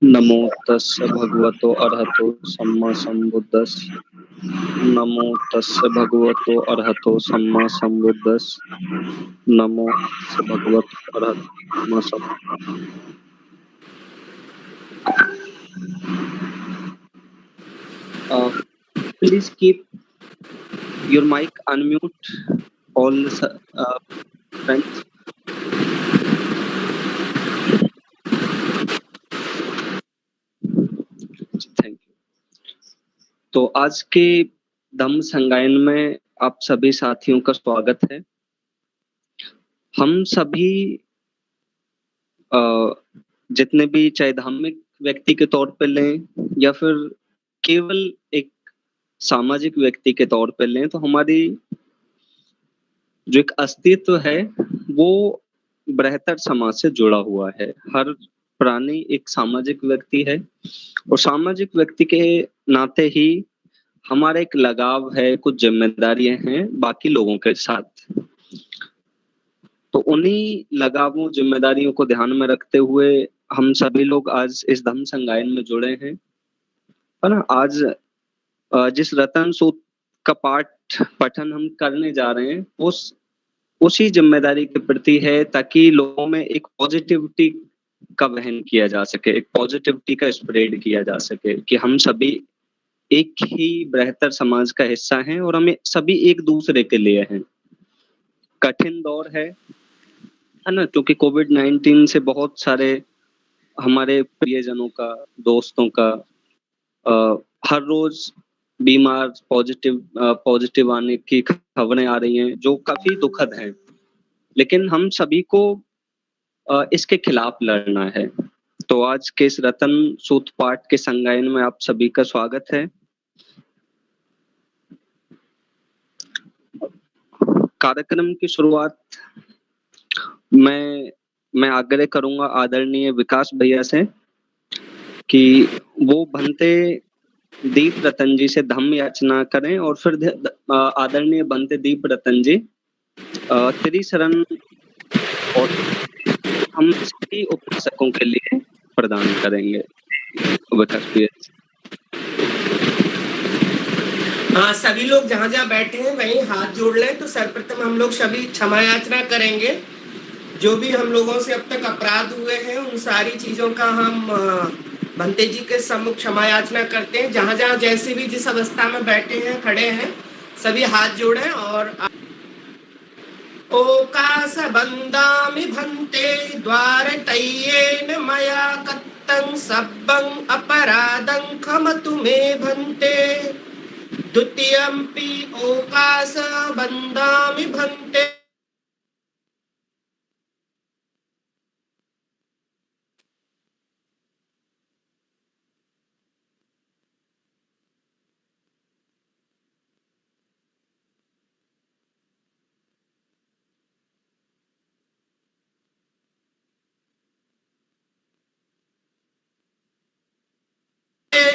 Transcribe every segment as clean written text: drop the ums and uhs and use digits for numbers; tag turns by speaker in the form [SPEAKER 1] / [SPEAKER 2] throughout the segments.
[SPEAKER 1] नमो तस्य भगवतो अरहतो सम्मा सम्बुद्धस्स। नमो तस्य भगवतो अरहतो सम्मा सम्बुद्धस्स। नमो तस्य भगवतो अरहतो सम्मा Please keep your mic unmute, all friends. Thank you. तो आज के धम्म संगायन में आप सभी साथियों का स्वागत है। हम सभी जितने भी, चाहे धार्मिक व्यक्ति के तौर पे लें या फिर केवल एक सामाजिक व्यक्ति के तौर पे लें, तो हमारी जो एक अस्तित्व है वो बृहत्तर समाज से जुड़ा हुआ है। हर प्राणी एक सामाजिक व्यक्ति है और सामाजिक व्यक्ति के नाते ही हमारा एक लगाव है, कुछ जिम्मेदारियां हैं बाकी लोगों के साथ। तो उन्हीं लगावों जिम्मेदारियों को ध्यान में रखते हुए हम सभी लोग आज इस धम्म संगायन में जुड़े हैं, है ना। आज जिस रतन सूत्र का पाठ पठन हम करने जा रहे हैं उसी जिम्मेदारी के प्रति है, ताकि लोगों में एक पॉजिटिविटी का वहन किया जा सके, एक पॉजिटिविटी का स्प्रेड किया जा सके कि हम सभी एक ही बृहत्तर समाज का हिस्सा हैं और हमें सभी एक दूसरे के लिए हैं। कठिन दौर है ना, क्योंकि कोविड-19 से बहुत सारे हमारे प्रियजनों का, दोस्तों का हर रोज बीमार पॉजिटिव आने की खबरें आ रही हैं, जो काफी दुखद हैं। लेकिन हम सभी को इसके खिलाफ लड़ना है। तो आज के इस रतन सूत्र पाठ के संगायन में आप सभी का स्वागत है। कार्यक्रम की शुरुआत मैं आग्रह करूंगा आदरणीय विकास भैया से कि वो भंते दीप रतन जी से धम्म याचना करें और फिर आदरणीय भंते दीप रतन जी त्रिशरण और हम सभी उपासकों के लिए प्रदान करेंगे। विकास भैया।
[SPEAKER 2] हाँ, सभी लोग जहाँ जहाँ बैठे हैं वहीं हाथ जोड़ लें। तो सर्वप्रथम हम लोग सभी क्षमा याचना करेंगे। जो भी हम लोगों से अब तक अपराध हुए हैं उन सारी चीजों का हम भंते जी के सम्मुख क्षमा याचना करते हैं। जहाँ जहाँ जैसे भी जिस अवस्था में बैठे हैं, खड़े हैं, सभी हाथ जोड़ें और ओकास बंदामि भंते द्वारतय्येन मया कत्तं सब्बं अपराधं क्षमतु मे भंते द्वितीयंपि ओकास बंदामि भंते।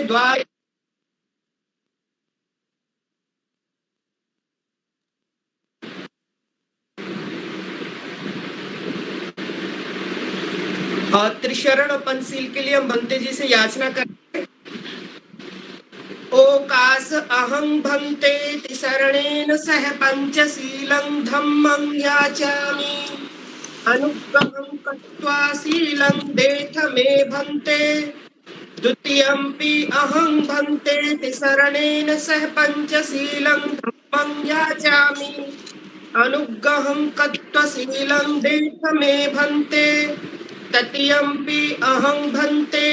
[SPEAKER 2] द्वार और त्रिशरण और पंचशील के लिए हम भंते जी से याचना करते हैं। ओकास अहं भंते त्रिशरणेन सह पंचशीलं धम्मं याचामि अनुग्रहं कृत्वा शीलं देथ मे भंते द्वितीयंपि अहं भंते त्रिशरणेन सह पंचशीलं धम्मं याचामि अनुग्रहं कृत्वा शीलं देथ मे भंते तृतीयंपि अहं भंते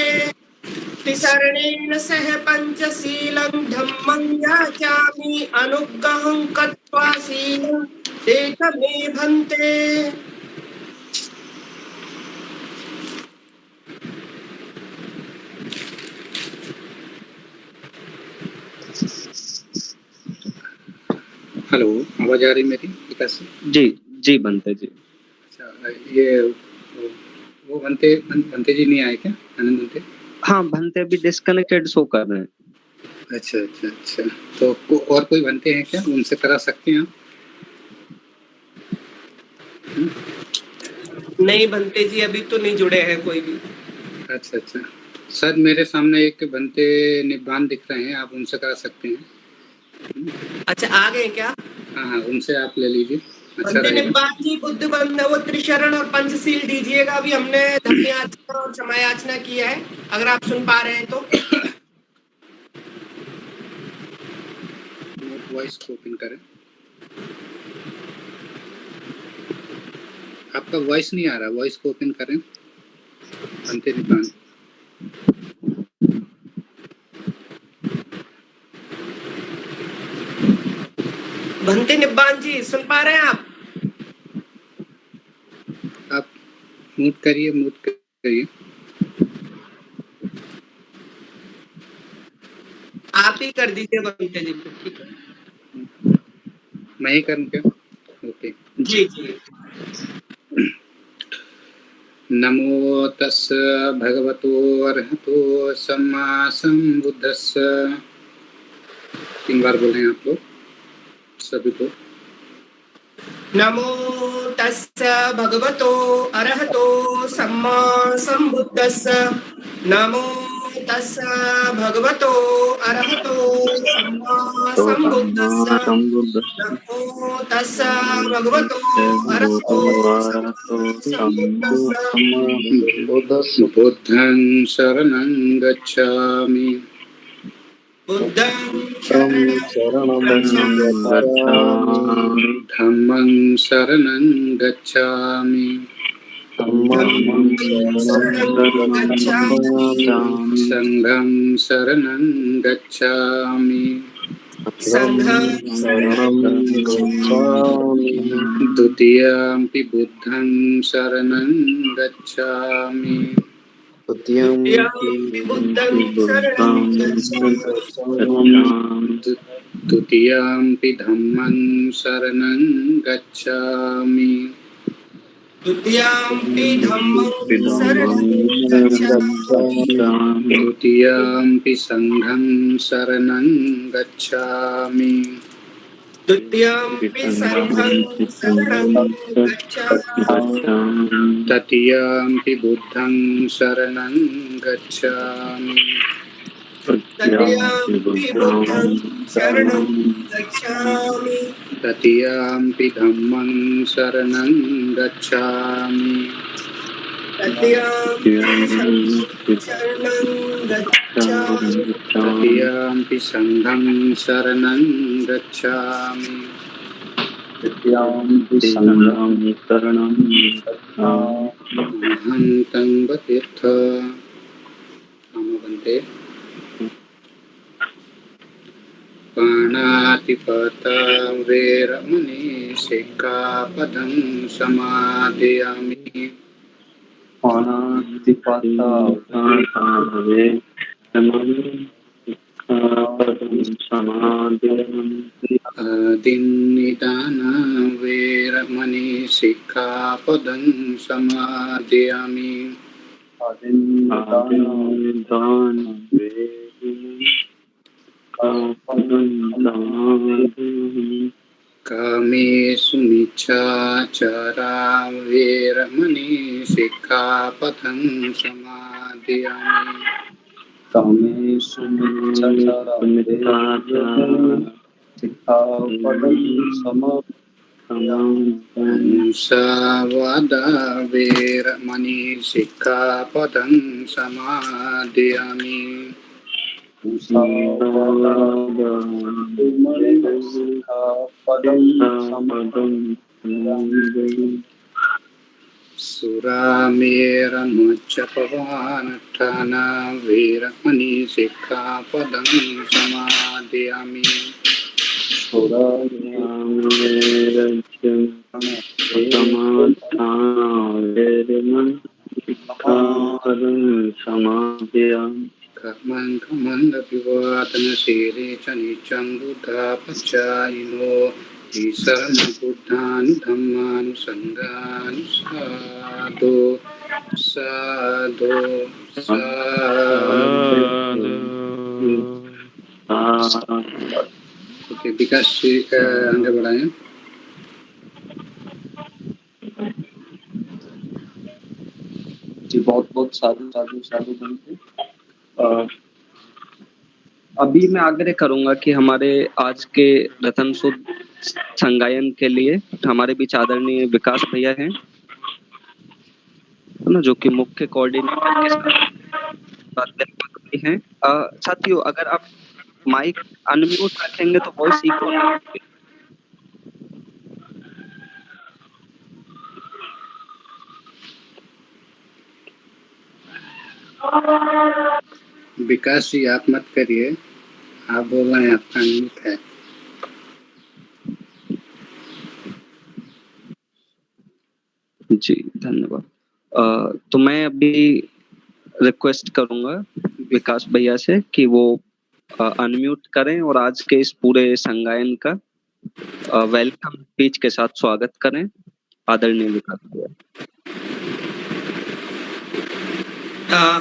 [SPEAKER 2] त्रिशरणेन सह पंचशीलं धम्मं याचामि अनुग्रहं कृत्वा शीलं देथ मे भंते।
[SPEAKER 3] हेलो, आवाज आ रही मेरी विकास?
[SPEAKER 1] जी जी भंते जी।
[SPEAKER 3] अच्छा, ये वो भंते जी नहीं आए क्या? आनंद भंते?
[SPEAKER 1] हाँ, भंते अभी डिस्कनेक्टेड शो कर रहे हैं।
[SPEAKER 3] अच्छा अच्छा अच्छा, तो और कोई भंते हैं क्या? उनसे करा सकते हैं आप?
[SPEAKER 2] नहीं भंते जी, अभी तो नहीं जुड़े हैं कोई भी।
[SPEAKER 3] अच्छा अच्छा, सर मेरे सामने एक बनते निब्बान दिख रहे हैं, आप उनसे करा सकते हैं।
[SPEAKER 2] अच्छा आ गए क्या?
[SPEAKER 3] हाँ, उनसे आप ले लीजिए, अच्छा
[SPEAKER 2] बनते
[SPEAKER 3] रहेगा।
[SPEAKER 2] निब्बान जी बुद्ध बंध वो त्रिशरण और पंचशील दीजिएगा। अभी हमने धम्मयाचना और क्षमायाचना किया है, अगर आप सुन पा रहे हैं तो।
[SPEAKER 3] वॉइस को ओपन करें। आपका वॉइस नहीं आ रहा, वॉइस को ओपन करें। बनते निब्बान।
[SPEAKER 2] बनते निब्बान जी सुन पा रहे हैं आप?
[SPEAKER 3] आप म्यूट करिए, म्यूट करिए।
[SPEAKER 2] आप ही कर दीजिए बनते जी, ठीक है।
[SPEAKER 3] मैं ही करूँ क्या? ओके
[SPEAKER 2] जी जी।
[SPEAKER 3] नमो तस् भगवतो अरहतो सम्मा सम्बुद्धस्स। 3 बार बोलें आप लोग सभी को।
[SPEAKER 2] नमो तस्य भगवतो अरहतो सम्मा सम्बुद्धस्स। नमो तस्य भगवतो अरहतो सम्मा सम्बुद्धस्स। नमो तस्य भगवतो अरहतो सम्मा सम्बुद्धस्स।
[SPEAKER 3] बुद्धं शरणं गच्छामि।
[SPEAKER 2] बुद्धं शरणं गच्छामि।
[SPEAKER 3] धम्मं शरणं गच्छामि।
[SPEAKER 2] धम्मं शरणं गच्छामि।
[SPEAKER 3] संघं शरणं गच्छामि।
[SPEAKER 2] संघं शरणं गच्छामि।
[SPEAKER 3] द्वितीयंपि बुद्धं शरणं गच्छामि।
[SPEAKER 2] द्वितीयंपि बुद्धं शरणं गच्छामि।
[SPEAKER 3] द्वितीयंपि धम्मं शरणं गच्छामि।
[SPEAKER 2] द्वितीयंपि धम्मं शरणं गच्छामि।
[SPEAKER 3] द्वितीयंपि संघं शरणं गच्छामि।
[SPEAKER 2] द्वितीयंपि संघं शरणं गच्छामि।
[SPEAKER 3] तृतीयंपि बुद्धं शरणं गच्छामि।
[SPEAKER 2] तृतीयंपि बुद्धं शरणं गच्छामि।
[SPEAKER 3] तृतीयंपि धम्मं शरणं गच्छामि।
[SPEAKER 2] तृतीयंपि संघं शरणं गच्छामि।
[SPEAKER 3] तृतीयंपि संघं शरणं गच्छामि।
[SPEAKER 1] तृतीयंपि संघं शरणं गच्छामि।
[SPEAKER 3] अहं तङ्गतीर्थ नामवन्ते पाणातिपाता वेरमणि सिक्खापदं समादयामि।
[SPEAKER 1] पाणातिपाता वेरमणि सिक्खापदं समादयामि।
[SPEAKER 3] आदिन्निदाना वेरमणि सिक्खापदं समादयामि।
[SPEAKER 1] आदिन्निदाना वेरमणि सिक्खापदं समादयामि।
[SPEAKER 3] कामेषु मिच्छाचारा वेरमणि सिक्खापदं समादयामि।
[SPEAKER 1] कामेषु मिच्छाचारा सिक्खापदं समादयामि।
[SPEAKER 3] मुसावादा वेरमणि सिक्खापदं समादयामि।
[SPEAKER 1] मुसावादा वेरमणि सिक्खापदं समादयामि।
[SPEAKER 3] सुरामेरमुच्चपवानठाना वेरमणि सिक्खापदं समादयामि। कर्मण्डपिवादनशीले च नित्यं बुद्धापचायिनो ईशरणं बुद्धान् धम्मानुसङ्गानि साधु साधु साधु। ओके, विकास जी आगे बढ़ाएं।
[SPEAKER 1] जी बहुत बहुत साधु साधु साधु बनते। अभी मैं आग्रह करूंगा कि हमारे आज के रतन शुद्ध संगायन के लिए हमारे बीच आदरणीय विकास भैया हैं, है ना, जो कि मुख्य कोऑर्डिनेटर के साथ हैं। साथियों, अगर आप माइक अनम्यूट रखेंगे तो वॉइस इको ना होगी।
[SPEAKER 3] विकास जी आप मत करिए, आप बोल रहे हैं, आपका अनम्यूट है।
[SPEAKER 1] जी धन्यवाद। तो मैं अभी रिक्वेस्ट करूंगा विकास भैया से कि वो अनम्यूट करें और आज के इस पूरे संगायन का वेलकम स्पीच के साथ स्वागत करें। आदरणीय विकास भैया।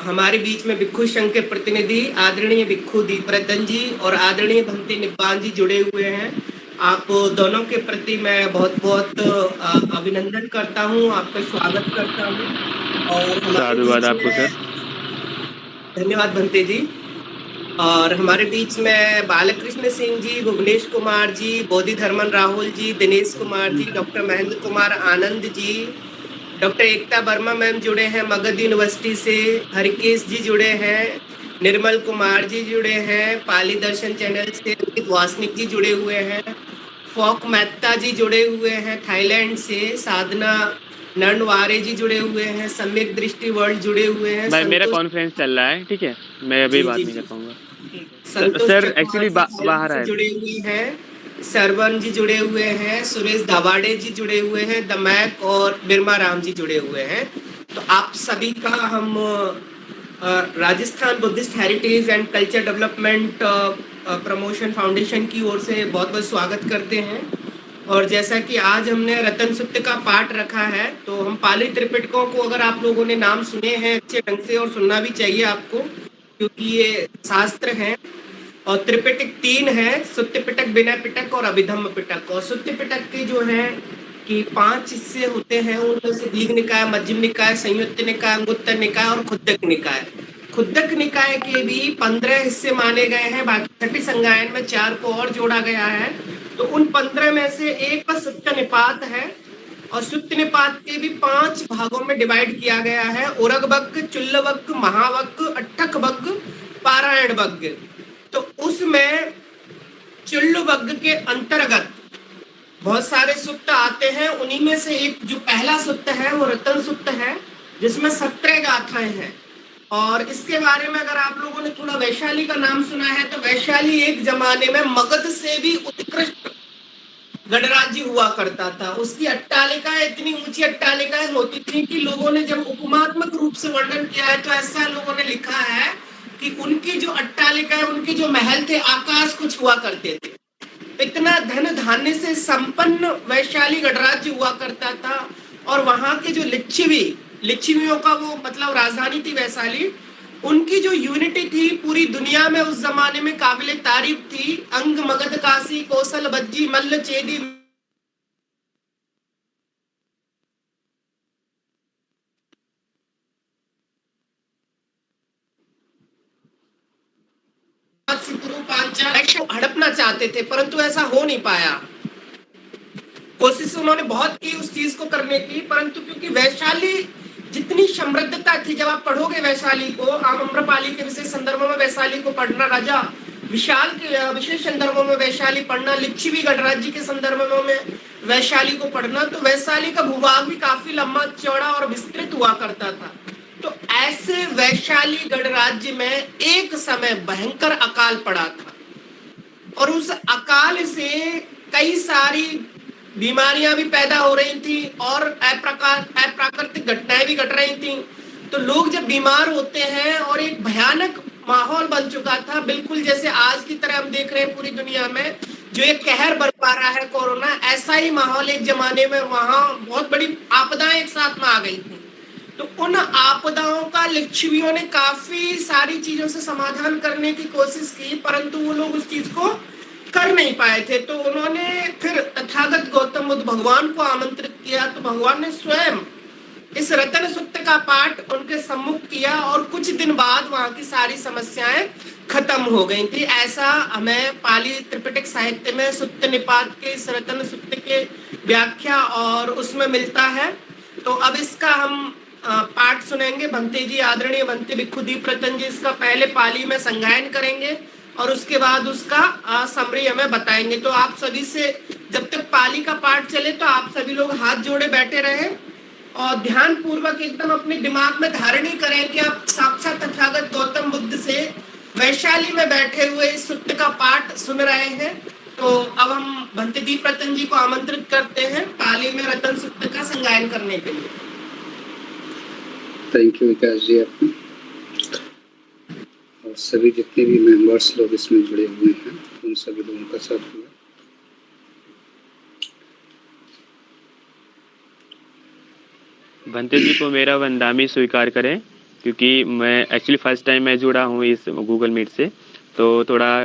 [SPEAKER 2] हमारे बीच में भिक्षु संघ के प्रतिनिधि आदरणीय भिक्षु दीपरतन जी और आदरणीय भंते निब्बान जी जुड़े हुए हैं। आप दोनों के प्रति मैं बहुत बहुत अभिनंदन करता हूं, आपका स्वागत करता हूं। और
[SPEAKER 4] साधुवाद आपको सर।
[SPEAKER 2] धन्यवाद भंते जी। और हमारे बीच में बालकृष्ण सिंह जी, भुवनेश कुमार जी, बोधि धर्मन राहुल जी, दिनेश कुमार जी, डॉक्टर महेंद्र कुमार आनंद जी, डॉक्टर एकता वर्मा मैम जुड़े हैं मगध यूनिवर्सिटी से, हरिकेश जी जुड़े हैं, निर्मल कुमार जी जुड़े हैं पाली दर्शन चैनल से, वासनिक जी जुड़े हुए हैं, फोक मेहता जी जुड़े हुए हैं थाईलैंड से, साधना नंदवारे जी जुड़े हुए हैं, सम्यक दृष्टि वर्ल्ड जुड़े हुए हैं।
[SPEAKER 4] भाई मेरा कॉन्फ्रेंस चल रहा है, ठीक है, मैं अभी बात नहीं कर पाऊंगा।
[SPEAKER 2] सर
[SPEAKER 4] एक्चुअली बाहर आए
[SPEAKER 2] जुड़े हुए हैं, सरवन जी जुड़े हुए हैं, सुरेश दावाड़े जी जुड़े हुए हैं, दमैक और बिरमा राम जी जुड़े हुए हैं। तो आप सभी का हम Rajasthan Buddhist heritage and culture development promotion foundation की ओर से बहुत बहुत स्वागत करते हैं। और जैसा कि आज हमने रतन सूक्त का पाठ रखा है, तो हम पाली त्रिपिटकों को अगर आप लोगों ने नाम सुने हैं अच्छे ढंग से, और सुनना भी चाहिए आपको, क्योंकि ये शास्त्र हैं। और त्रिपिटक 3 है, सुत्त पिटक, विनय पिटक और अभिधम्म पिटक। और सुत्त पिटक के जो है कि 5 हिस्से होते हैं, उनमें से दीघ निकाय, मध्यम निकाय, संयुक्त निकाय, अंगुत्तर निकाय और खुद्दक निकाय। खुद्दक निकाय के भी 15 हिस्से माने गए हैं, बाकी छठी संगायन में 4 को और जोड़ा गया है। तो उन 15 में से एक का सुत्त निपात है, और सुत्त निपात के भी 5 भागों में डिवाइड किया गया है, उरग वग्ग, चुल्ल वग्ग, महावग्ग, अट्ठक वग्ग, पारायण वग्ग। तो उसमें चुल्ल वग्ग के अंतर्गत बहुत सारे सुत्त आते हैं। उन्हीं में से एक जो पहला सुत्त है वो रतन सुत्त है, जिसमें 17 गाथाएं हैं। और इसके बारे में अगर आप लोगों ने थोड़ा वैशाली का नाम सुना है, तो वैशाली एक जमाने में मगध से भी उत्कृष्ट गणराज्य हुआ करता था। उसकी अट्टालिकाएं इतनी ऊंची अट्टालिकाएं होती थी कि लोगों ने जब उपमात्मक रूप से वर्णन किया है, तो ऐसा लोगों ने लिखा है कि उनकी जो अट्टालिकाएं, उनके जो महल थे, आकाश को छुआ करते थे। इतना धन धान्य से संपन्न वैशाली गणराज्य हुआ करता था। और वहां के जो लिच्छवियों का वो मतलब राजधानी थी वैशाली, उनकी जो यूनिटी थी पूरी दुनिया में उस जमाने में काबिले तारीफ थी। अंग, मगध, काशी, कौशल, बज्जी, मल्ल, चेदी, हड़पना चाहते थे, परंतु ऐसा हो नहीं पाया। कोशिश उन्होंने बहुत की उस चीज को करने की, परंतु क्योंकि वैशाली जितनी समृद्धता थी, जब आप पढ़ोगे वैशाली को, आम्रपाली के विशेष संदर्भों में वैशाली को पढ़ना, राजा विशाल के विशेष संदर्भों में वैशाली पढ़ना, लिच्छवी गणराज्य के संदर्भों में वैशाली को पढ़ना, तो वैशाली का भूभाग भी काफी लंबा चौड़ा और विस्तृत हुआ करता था। तो ऐसे वैशाली गणराज्य में एक समय भयंकर अकाल पड़ा था, और उस अकाल से कई सारी बीमारियां भी पैदा हो रही थी और अप्राकृतिक घटनाएं भी घट रही थी। तो लोग जब बीमार होते हैं, और एक भयानक माहौल बन चुका था, बिल्कुल जैसे आज की तरह हम देख रहे हैं पूरी दुनिया में जो एक कहर बरपा रहा है कोरोना, ऐसा ही माहौल एक जमाने में वहां बहुत बड़ी आपदाएं एक साथ में आ गई थी। तो उन आपदाओं का लिच्छवियों ने काफी सारी चीजों से समाधान करने की कोशिश की, परंतु वो लोग उस चीज को कर नहीं पाए थे। तो उन्होंने फिर तथागत गौतम बुद्ध भगवान को आमंत्रित किया, तो भगवान ने स्वयं इस रतन सूक्त का पाठ उनके सम्मुख किया और कुछ दिन बाद वहां की सारी समस्याएं खत्म हो गई थी। ऐसा हमें पाली त्रिपिटक साहित्य में सुत्त निपात के इस रतन सूक्त के व्याख्या और उसमें मिलता है। तो अब इसका हम पाठ सुनेंगे। भंते जी, आदरणीय भंते भिक्षुदीप रतन जी इसका पहले पाली में संगायन करेंगे और उसके बाद उसका समरी हमें बताएंगे। तो आप सभी से जब तक पाली का पाठ चले तो आप सभी लोग हाथ जोड़े बैठे रहें और ध्यान पूर्वक एकदम अपने दिमाग में धारणी करें कि आप साक्षात तथागत गौतम बुद्ध से वैशाली में बैठे हुए इस सूक्त का पाठ सुन रहे हैं। तो अब हम भंतेदीप रतन जी को आमंत्रित करते हैं पाली में रतन सूक्त का संगायन करने के लिए।
[SPEAKER 3] थैंक यू विकास जी। आपको और सभी जितने भी मेंबर्स लोग इसमें जुड़े हुए हैं उन सभी लोगों का साथ हुआ।
[SPEAKER 4] भंते जी को मेरा वंदामी स्वीकार करें, क्योंकि मैं एक्चुअली फर्स्ट टाइम मैं जुड़ा हूँ इस गूगल मीट से, तो थोड़ा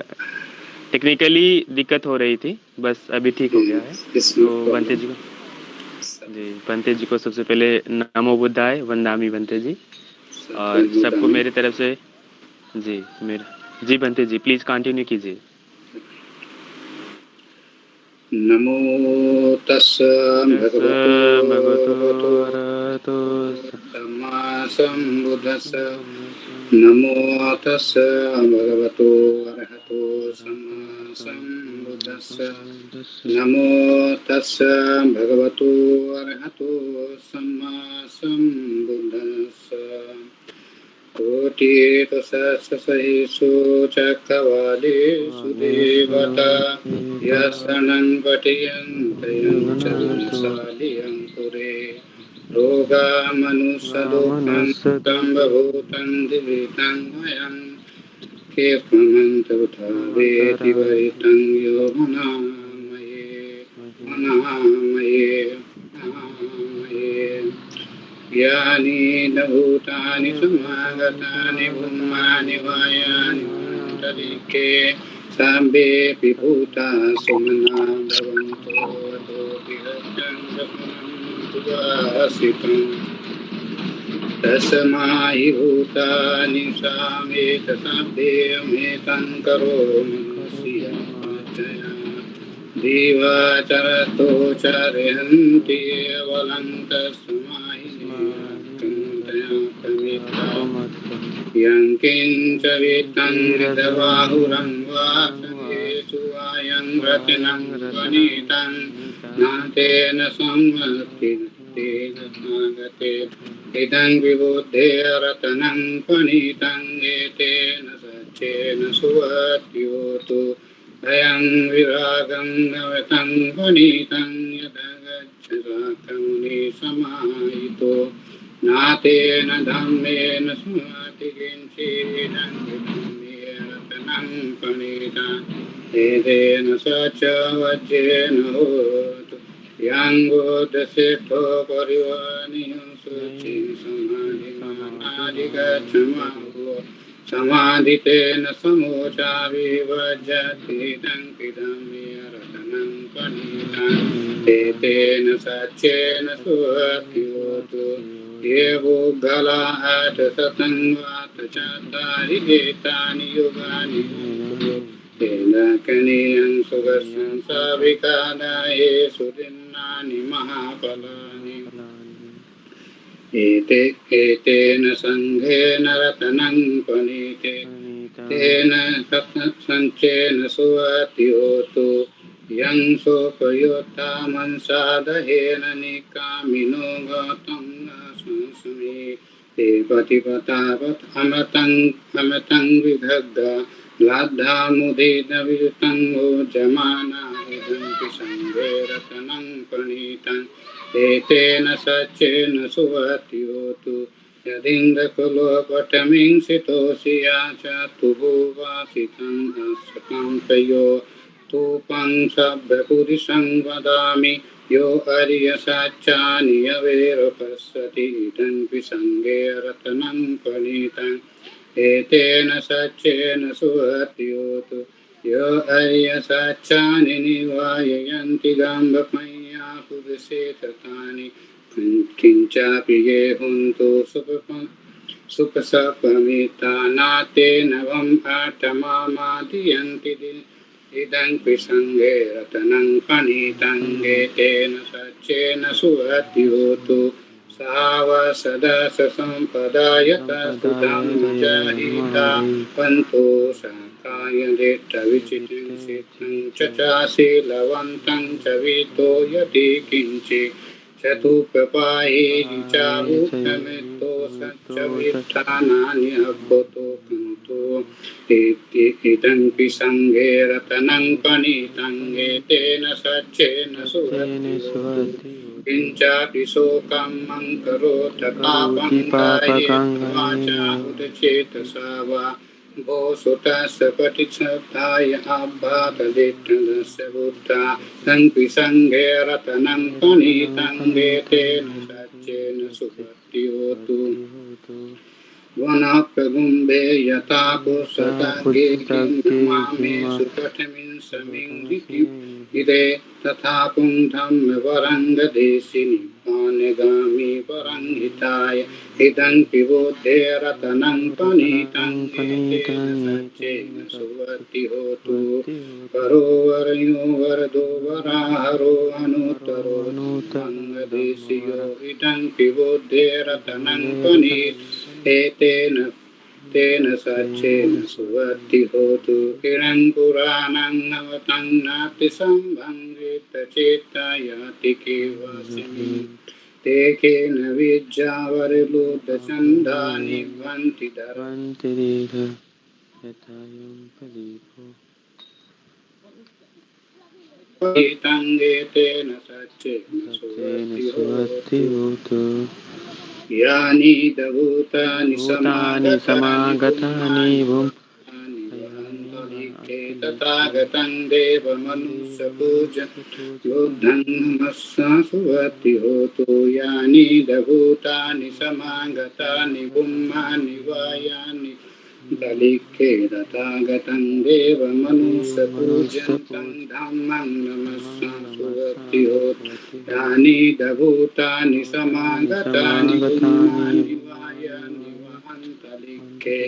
[SPEAKER 4] टेक्निकली दिक्कत हो रही थी, बस अभी ठीक हो गया है। तो भंते जी को भंते जी को सबसे पहले नमो बुद्धाय, वंदामी भंते जी, और सबको मेरी तरफ से जी भंते जी प्लीज कंटिन्यू कीजिए।
[SPEAKER 3] नमो तस्स भगवतो अरहतो सम्मा सम्बुद्धस्स। नमो तस्स भगवतो अरहतो सम्मा सम्बुद्धस्स। नमो तस्स भगवतो अरहतो सम्मा सम्बुद्धस्स। कोटितसहस्रसहस्रो चक्रवालेषु देवता यशनं पठयन्त्यं चरणशालियं पुरे। रोगामनुष्यलोकं सम्भूतं दिवितं भयं केपमन्तबुधा वेति वरितं यो मनामये। यानि न भूतानि समागतानि ब्रह्माणि वायानि मण्डलिके साम्बेऽपि भूता सुमना भवन्तो अतोऽपि गच्छन्त्यसितं। तस्माहि भूतानि सामेत साम्बेऽहमेतं करोमि मनुष्याचया। दिवाचरतो चरन्ति अवलं तस्माहि यं किञ्च वित्तं विदबाहुरं वा सदेषु वायं रतिनं वनितं नातेन संवत्तिर्तेन सागते। इदं विबुद्धे रतनं पणितं एतेन सच्चेन सुवर्त्योतु। अयं विरागं नवतं पणितं यदगच्छमुनि समाहितो। नातेन धम्मेन स्मृति किञ्चिदं रतनं पणितं एतेन सच वज्रेण होतु। यङ्गोदशेतो परिवानियं शुचिं समाधिगच्छमाहो। समाधितेन समोचा विभज्यतीदं रतनं पणितं एतेन सच्चेन सुवर्त्योतु। ये भूगलात् सतङ्गात् चत्वारि एतानि युगानि तेन कनीयं सुगर्षं सविकादायेषु दिनानि महाफलानि। एतेन सङ्घेन रतनं पणिते तेन सञ्चेन सुवर्त्योतु। यं सोपयोक्ता मनसादहेन निकामिनो गतं न संसमे। ते पतिपतावत् अमतं विदग्धा लाद्धामुदितवियुतं भोजमाना इदन्ति सङ्घे रतनं पणितं एतेन सच्चेन सुवर्त्योतु। यदिन्द्रकुलोपटमिंसितोषि याचतु भूवासितं हस्तं तयो तूपं सभ्यपुरुषं वदामि। यो अर्यसच्चानि अवेरपश्यति इदन्ति सङ्घे रतनं पणितं एतेन सच्चेन सुवर्त्योतु। यो अर्यसच्चानि निवाययन्ति गाम्भमय्या पुरुषे ततानि किंचापि ये हुन्तु सुखसपमिता नाते नवम् आत्मामादियन्ति इदं विसङ्गे रतनं पनीतङ्गे तेन सच्चेन सुहति होतु सावसदा संपदायत सुधं जहिता पन्तो शाकाय देट्टविचितं सिद्धं च चाशीलवन्तं च वितो यदि किञ्चित् चतुपपाये चावुक्तमितो सच्चवित्थानानि अभूतो कन्तो इदं विसङ्गे रतनं पनीतं एतेन सच्चेन सुहति किंचापि शोकं मंकरोत पापं कायेन उदचेतसा वा भो सुतस्य पटिच्छब्दाय आभातदिष्टस्य बुद्धा संविसङ्गे रतनं पुनीतं वेतेन सच्चेन सुहति होतु वनप्रगुम्भे यथा पुस्तके किं सुकठमिन् समिङ्गितिम् इदे तथा पुंधं वरङ्गदेशि निपानगामि वरङ्गिताय इदं पिबोधे रतनं पनीतं सच्चेन सुहति होतु परो वरयो वरदो वराहरो अनुत्तरो वरङ्गदेशियो इदं पिबोधे रतनं पनीतेन तेन सच्चेन सुहति होतु किरं पुराणं नवतं नाति संभङ्गित चेतायाति केवसिमि ते केन विद्यावरलोदचन्दानि भवन्ति धरन्ति तेन सच्चेन सुहति होतु यानि दभूतानि समागतानि तथागतं देवमनुष्यपूजन बुद्धं नमस्सा सुहति होतु यानि दभूतानि समागतानि बुम्मानि वायानि दलिखे तथागतं देवमनुष्यपूजन्तं धम्मं नमस्सा सुहति होतु यानि दभूतानि समागतानि बुम्मानि वायानि वहन्तलिखे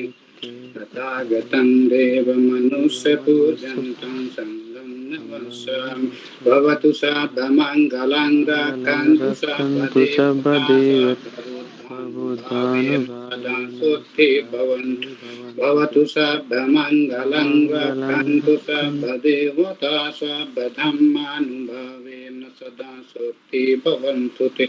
[SPEAKER 3] तथागतं देवमनुष्यपूजन्तं सङ्गं नमस्सामि भवतु सर्वमङ्गलं रक्षन्तु सदा सुखी भवन्तु भवतु सर्वमङ्गलं रक्षन्तु सर्वदेवता सर्वधर्मानुभावेन सदा सुखी भवन्तु ते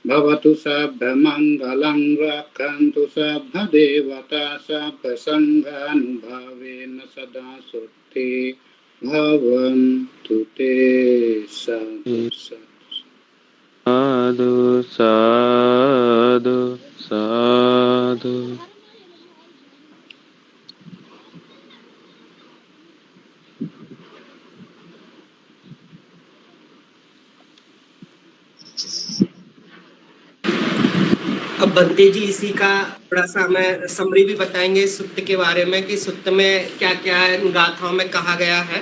[SPEAKER 3] भवतु सर्वमङ्गलं रक्षन्तु सर्वदेवता सर्वसङ्घानुभावेन सदा सुखी भवन्तु ते साधु
[SPEAKER 4] साधु साधु।
[SPEAKER 2] अब बंते जी इसी का थोड़ा सा हमें समरी भी बताएंगे सुत्त के बारे में कि सुत्त में क्या क्या इन गाथाओं में कहा गया है।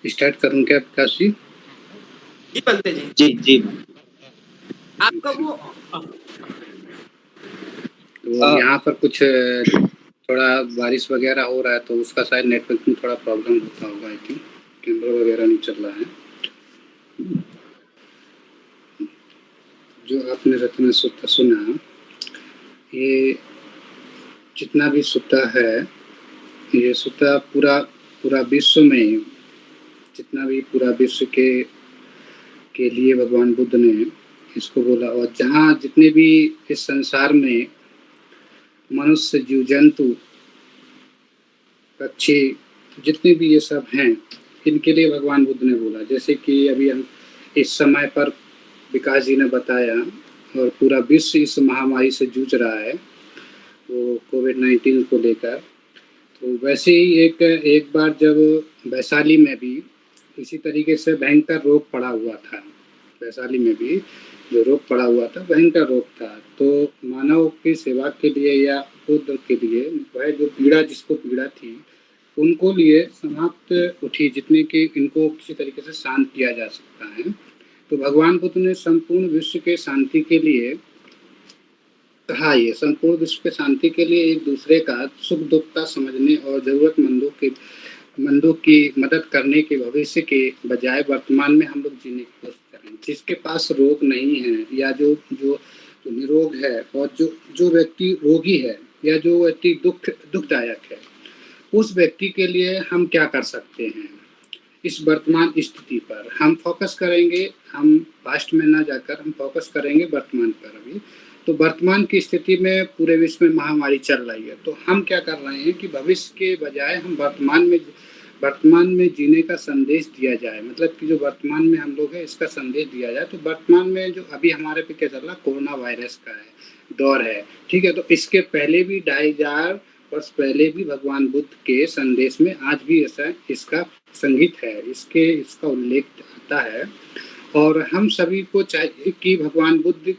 [SPEAKER 3] स्टार्ट करूं क्या प्रकाश जी?
[SPEAKER 2] जी बंते जी।
[SPEAKER 1] जी जी
[SPEAKER 2] आपका वो
[SPEAKER 3] यहाँ पर कुछ थोड़ा बारिश वगैरह हो रहा है तो उसका शायद नेटवर्क में थोड़ा प्रॉब्लम होता होगा। आई थिंक कैमरा वगैरह नहीं चल रहा है। जो आपने रत्न सुत्ता सुना, ये जितना भी सुत्ता है, ये सुत्ता पूरा विश्व में, जितना भी पूरा विश्व के लिए भगवान बुद्ध ने इसको बोला। और जहाँ जितने भी इस संसार में मनुष्य, जीव जंतु, पक्षी, जितने भी ये सब हैं, इनके लिए भगवान बुद्ध ने बोला। जैसे कि अभी हम इस समय पर विकास जी ने बताया और पूरा विश्व इस महामारी से जूझ रहा है, वो कोविड-19 को लेकर। तो वैसे ही एक बार जब वैशाली में भी इसी तरीके से भयंकर रोग पड़ा हुआ था, वैशाली में भी जो रोग पड़ा हुआ था भयंकर रोग था। तो मानव की सेवा के लिए या खुद के लिए वह जो पीड़ा, जिसको पीड़ा थी, उनको लिए समाप्त उठी, जितने कि इनको किसी तरीके से शांत किया जा सकता है। तो भगवान बुद्ध ने संपूर्ण विश्व के शांति के लिए कहा, ये संपूर्ण विश्व के शांति के लिए एक दूसरे का सुख दुख का समझने और जरूरतमंदों की मदद करने के भविष्य के बजाय वर्तमान में हम लोग जीने की कोशिश करें। जिसके पास रोग नहीं है या जो जो जो निरोग है, और जो व्यक्ति रोगी है या जो व्यक्ति दुखदायक है, उस व्यक्ति के लिए हम क्या कर सकते हैं। इस वर्तमान स्थिति पर हम फोकस करेंगे, हम पास्ट में ना जाकर हम फोकस करेंगे वर्तमान पर। अभी तो वर्तमान की स्थिति में पूरे विश्व में महामारी चल रही है, तो हम क्या कर रहे हैं कि भविष्य के बजाय हम वर्तमान में जीने का संदेश दिया जाए। मतलब कि जो वर्तमान में हम लोग हैं इसका संदेश दिया जाए। तो वर्तमान में जो अभी हमारे पे क्या चल रहा है, कोरोना वायरस का है दौर है, ठीक है। तो इसके पहले भी 2500 वर्ष पहले भी भगवान बुद्ध के संदेश में आज भी ऐसा इसका संगीत है, इसका उल्लेख आता है। और हम सभी को चाहिए कि भगवान बुद्ध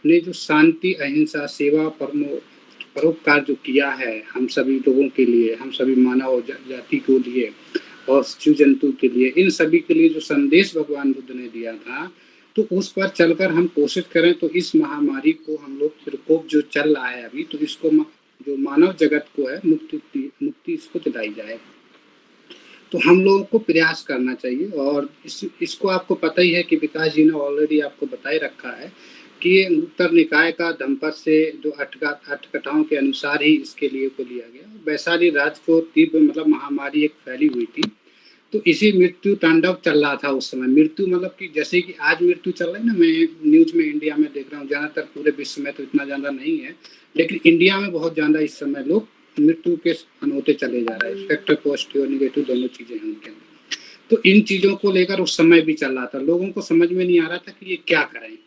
[SPEAKER 3] ने जो शांति, अहिंसा, सेवा, परोपकार जो किया है हम सभी लोगों के लिए, हम सभी मानव जाति को लिए और जीव जंतु के लिए, इन सभी के लिए जो संदेश भगवान बुद्ध ने दिया था, तो उस पर चलकर हम कोशिश करें तो इस महामारी को हम लोग प्रकोप जो चल रहा है अभी, तो इसको जो मानव जगत को है मुक्ति इसको दिलाई जाए। तो हम लोगों को प्रयास करना चाहिए। और इसको आपको पता ही है कि विकास जी ने ऑलरेडी आपको बताए रखा है कि उत्तर निकाय का धम्मपद से जो अठ कथाओं के अनुसार ही इसके लिए को लिया गया। वैशाली राज्य को तीव्र मतलब महामारी एक फैली हुई थी, तो इसी मृत्यु तांडव चल रहा था उस समय। मृत्यु मतलब कि जैसे कि आज मृत्यु चल रही है ना, मैं न्यूज में इंडिया में देख रहा हूँ, ज़्यादातर पूरे विश्व में तो इतना ज़्यादा नहीं है, लेकिन इंडिया में बहुत ज़्यादा इस समय लोग मृत्यु के होते चले जा रहे हैं। फैक्टर पॉजिटिव और निगेटिव दोनों चीज़ें हैं उनके अंदर। तो इन चीज़ों को लेकर उस समय भी चल रहा था। लोगों को समझ में नहीं आ रहा था कि ये क्या करें,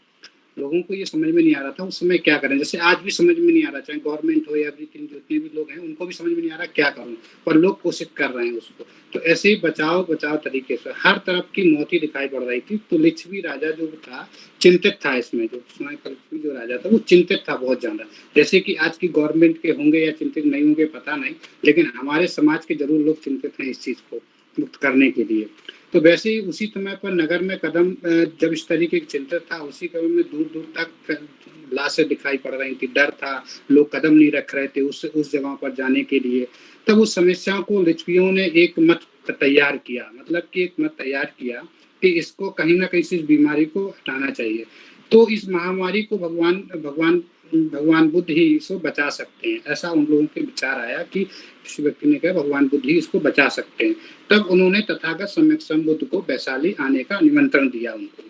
[SPEAKER 3] लोगों को ये समझ में नहीं आ रहा था उस समय क्या करें। जैसे आज भी समझ में नहीं आ रहा, चाहे गवर्नमेंट हो या एवरीथिंग, जितने भी लोग हैं उनको भी समझ में नहीं आ रहा क्या करूं, पर लोग कोशिश कर रहे हैं उसको। तो ऐसे ही बचाव तरीके से हर तरफ की मौत ही दिखाई पड़ रही थी। तो लिच्छवी राजा जो था चिंतित था, इसमें जो लिच्छवी जो राजा था वो चिंतित था बहुत ज्यादा। जैसे कि आज की गवर्नमेंट के होंगे या चिंतित नहीं होंगे पता नहीं, लेकिन हमारे समाज के जरूर लोग चिंतित हैं इस चीज को मुक्त करने के लिए। तो वैसे ही उसी समय पर नगर में कदम जब इस तरीके की चिंतित था, उसी क्रम में दूर दूर तक लाशें दिखाई पड़ रही थी, डर था, लोग कदम नहीं रख रहे थे उस जगह पर जाने के लिए। तब उस समस्या को लिच्छवियों ने एक मत तैयार किया, मतलब कि एक मत तैयार किया कि इसको कहीं ना कहीं इस बीमारी को हटाना चाहिए। तो इस महामारी को भगवान बुद्ध ही इसको बचा सकते हैं, ऐसा उन लोगों के विचार आया कि किसी व्यक्ति ने कहा भगवान बुद्ध ही इसको बचा सकते हैं। तब उन्होंने तथागत सम्यक संबुद्ध को वैशाली आने का निमंत्रण दिया उनको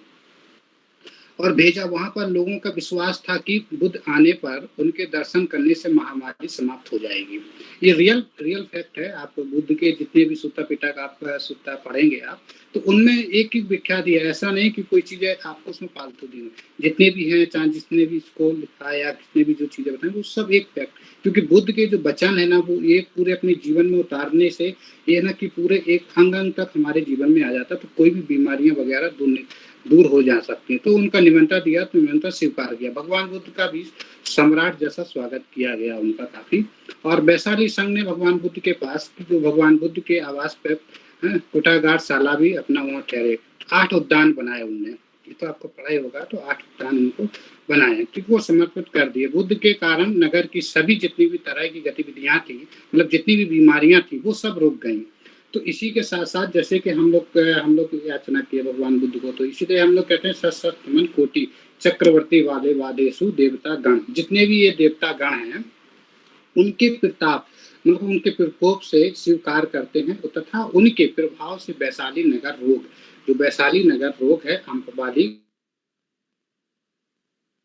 [SPEAKER 3] और भेजा। वहां पर लोगों का विश्वास था कि बुद्ध आने पर उनके दर्शन करने से महामारी समाप्त हो जाएगी। ये रियल फैक्ट है। आप बुद्ध के जितने भी सुत्ता पिटक आप सुत्ता पढ़ेंगे आप, तो उनमें एक एक व्याख्या दिया। ऐसा नहीं कि कोई चीजें आपको उसमें फालतू दी, जितने भी हैं चाहे जितने भी इसको लिखा या जितने भी जो चीजें बताएं वो सब एक फैक्ट, क्योंकि बुद्ध के जो वचन है ना वो ये पूरे अपने जीवन में उतारने से ये ना कि पूरे एक अंग तक हमारे जीवन में आ जाता, तो कोई भी बीमारियां वगैरह दूर हो जा सकती है। तो उनका निमंत्रण दिया, तो निमंत्रण स्वीकार किया। भगवान बुद्ध का भी सम्राट जैसा स्वागत किया गया उनका काफी। और वैशाली संघ ने भगवान बुद्ध के पास जो भगवान बुद्ध के आवास पे कुटागार शाला भी अपना वहाँ ठहरे। 8 उद्यान बनाए उनने, ये तो आपको पढ़ा ही होगा। तो 8 उद्यान उनको बनाए क्योंकि वो समर्पित कर दिए। बुद्ध के कारण नगर की सभी जितनी भी तरह की गतिविधियां थी, मतलब जितनी भी बीमारियां थी वो सब रुक गई। तो इसी के साथ साथ जैसे कि हम लोग याचना किए भगवान बुद्ध को, तो इसीलिए हम लोग कहते हैं सत्समन कोटि चक्रवर्ती वाले वादेशु देवता गण। जितने भी ये देवता गण हैं उनके प्रताप मतलब उनके प्रकोप से स्वीकार करते हैं तथा उनके प्रभाव से वैशाली नगर रोग, जो वैशाली नगर रोग है अम्पवाली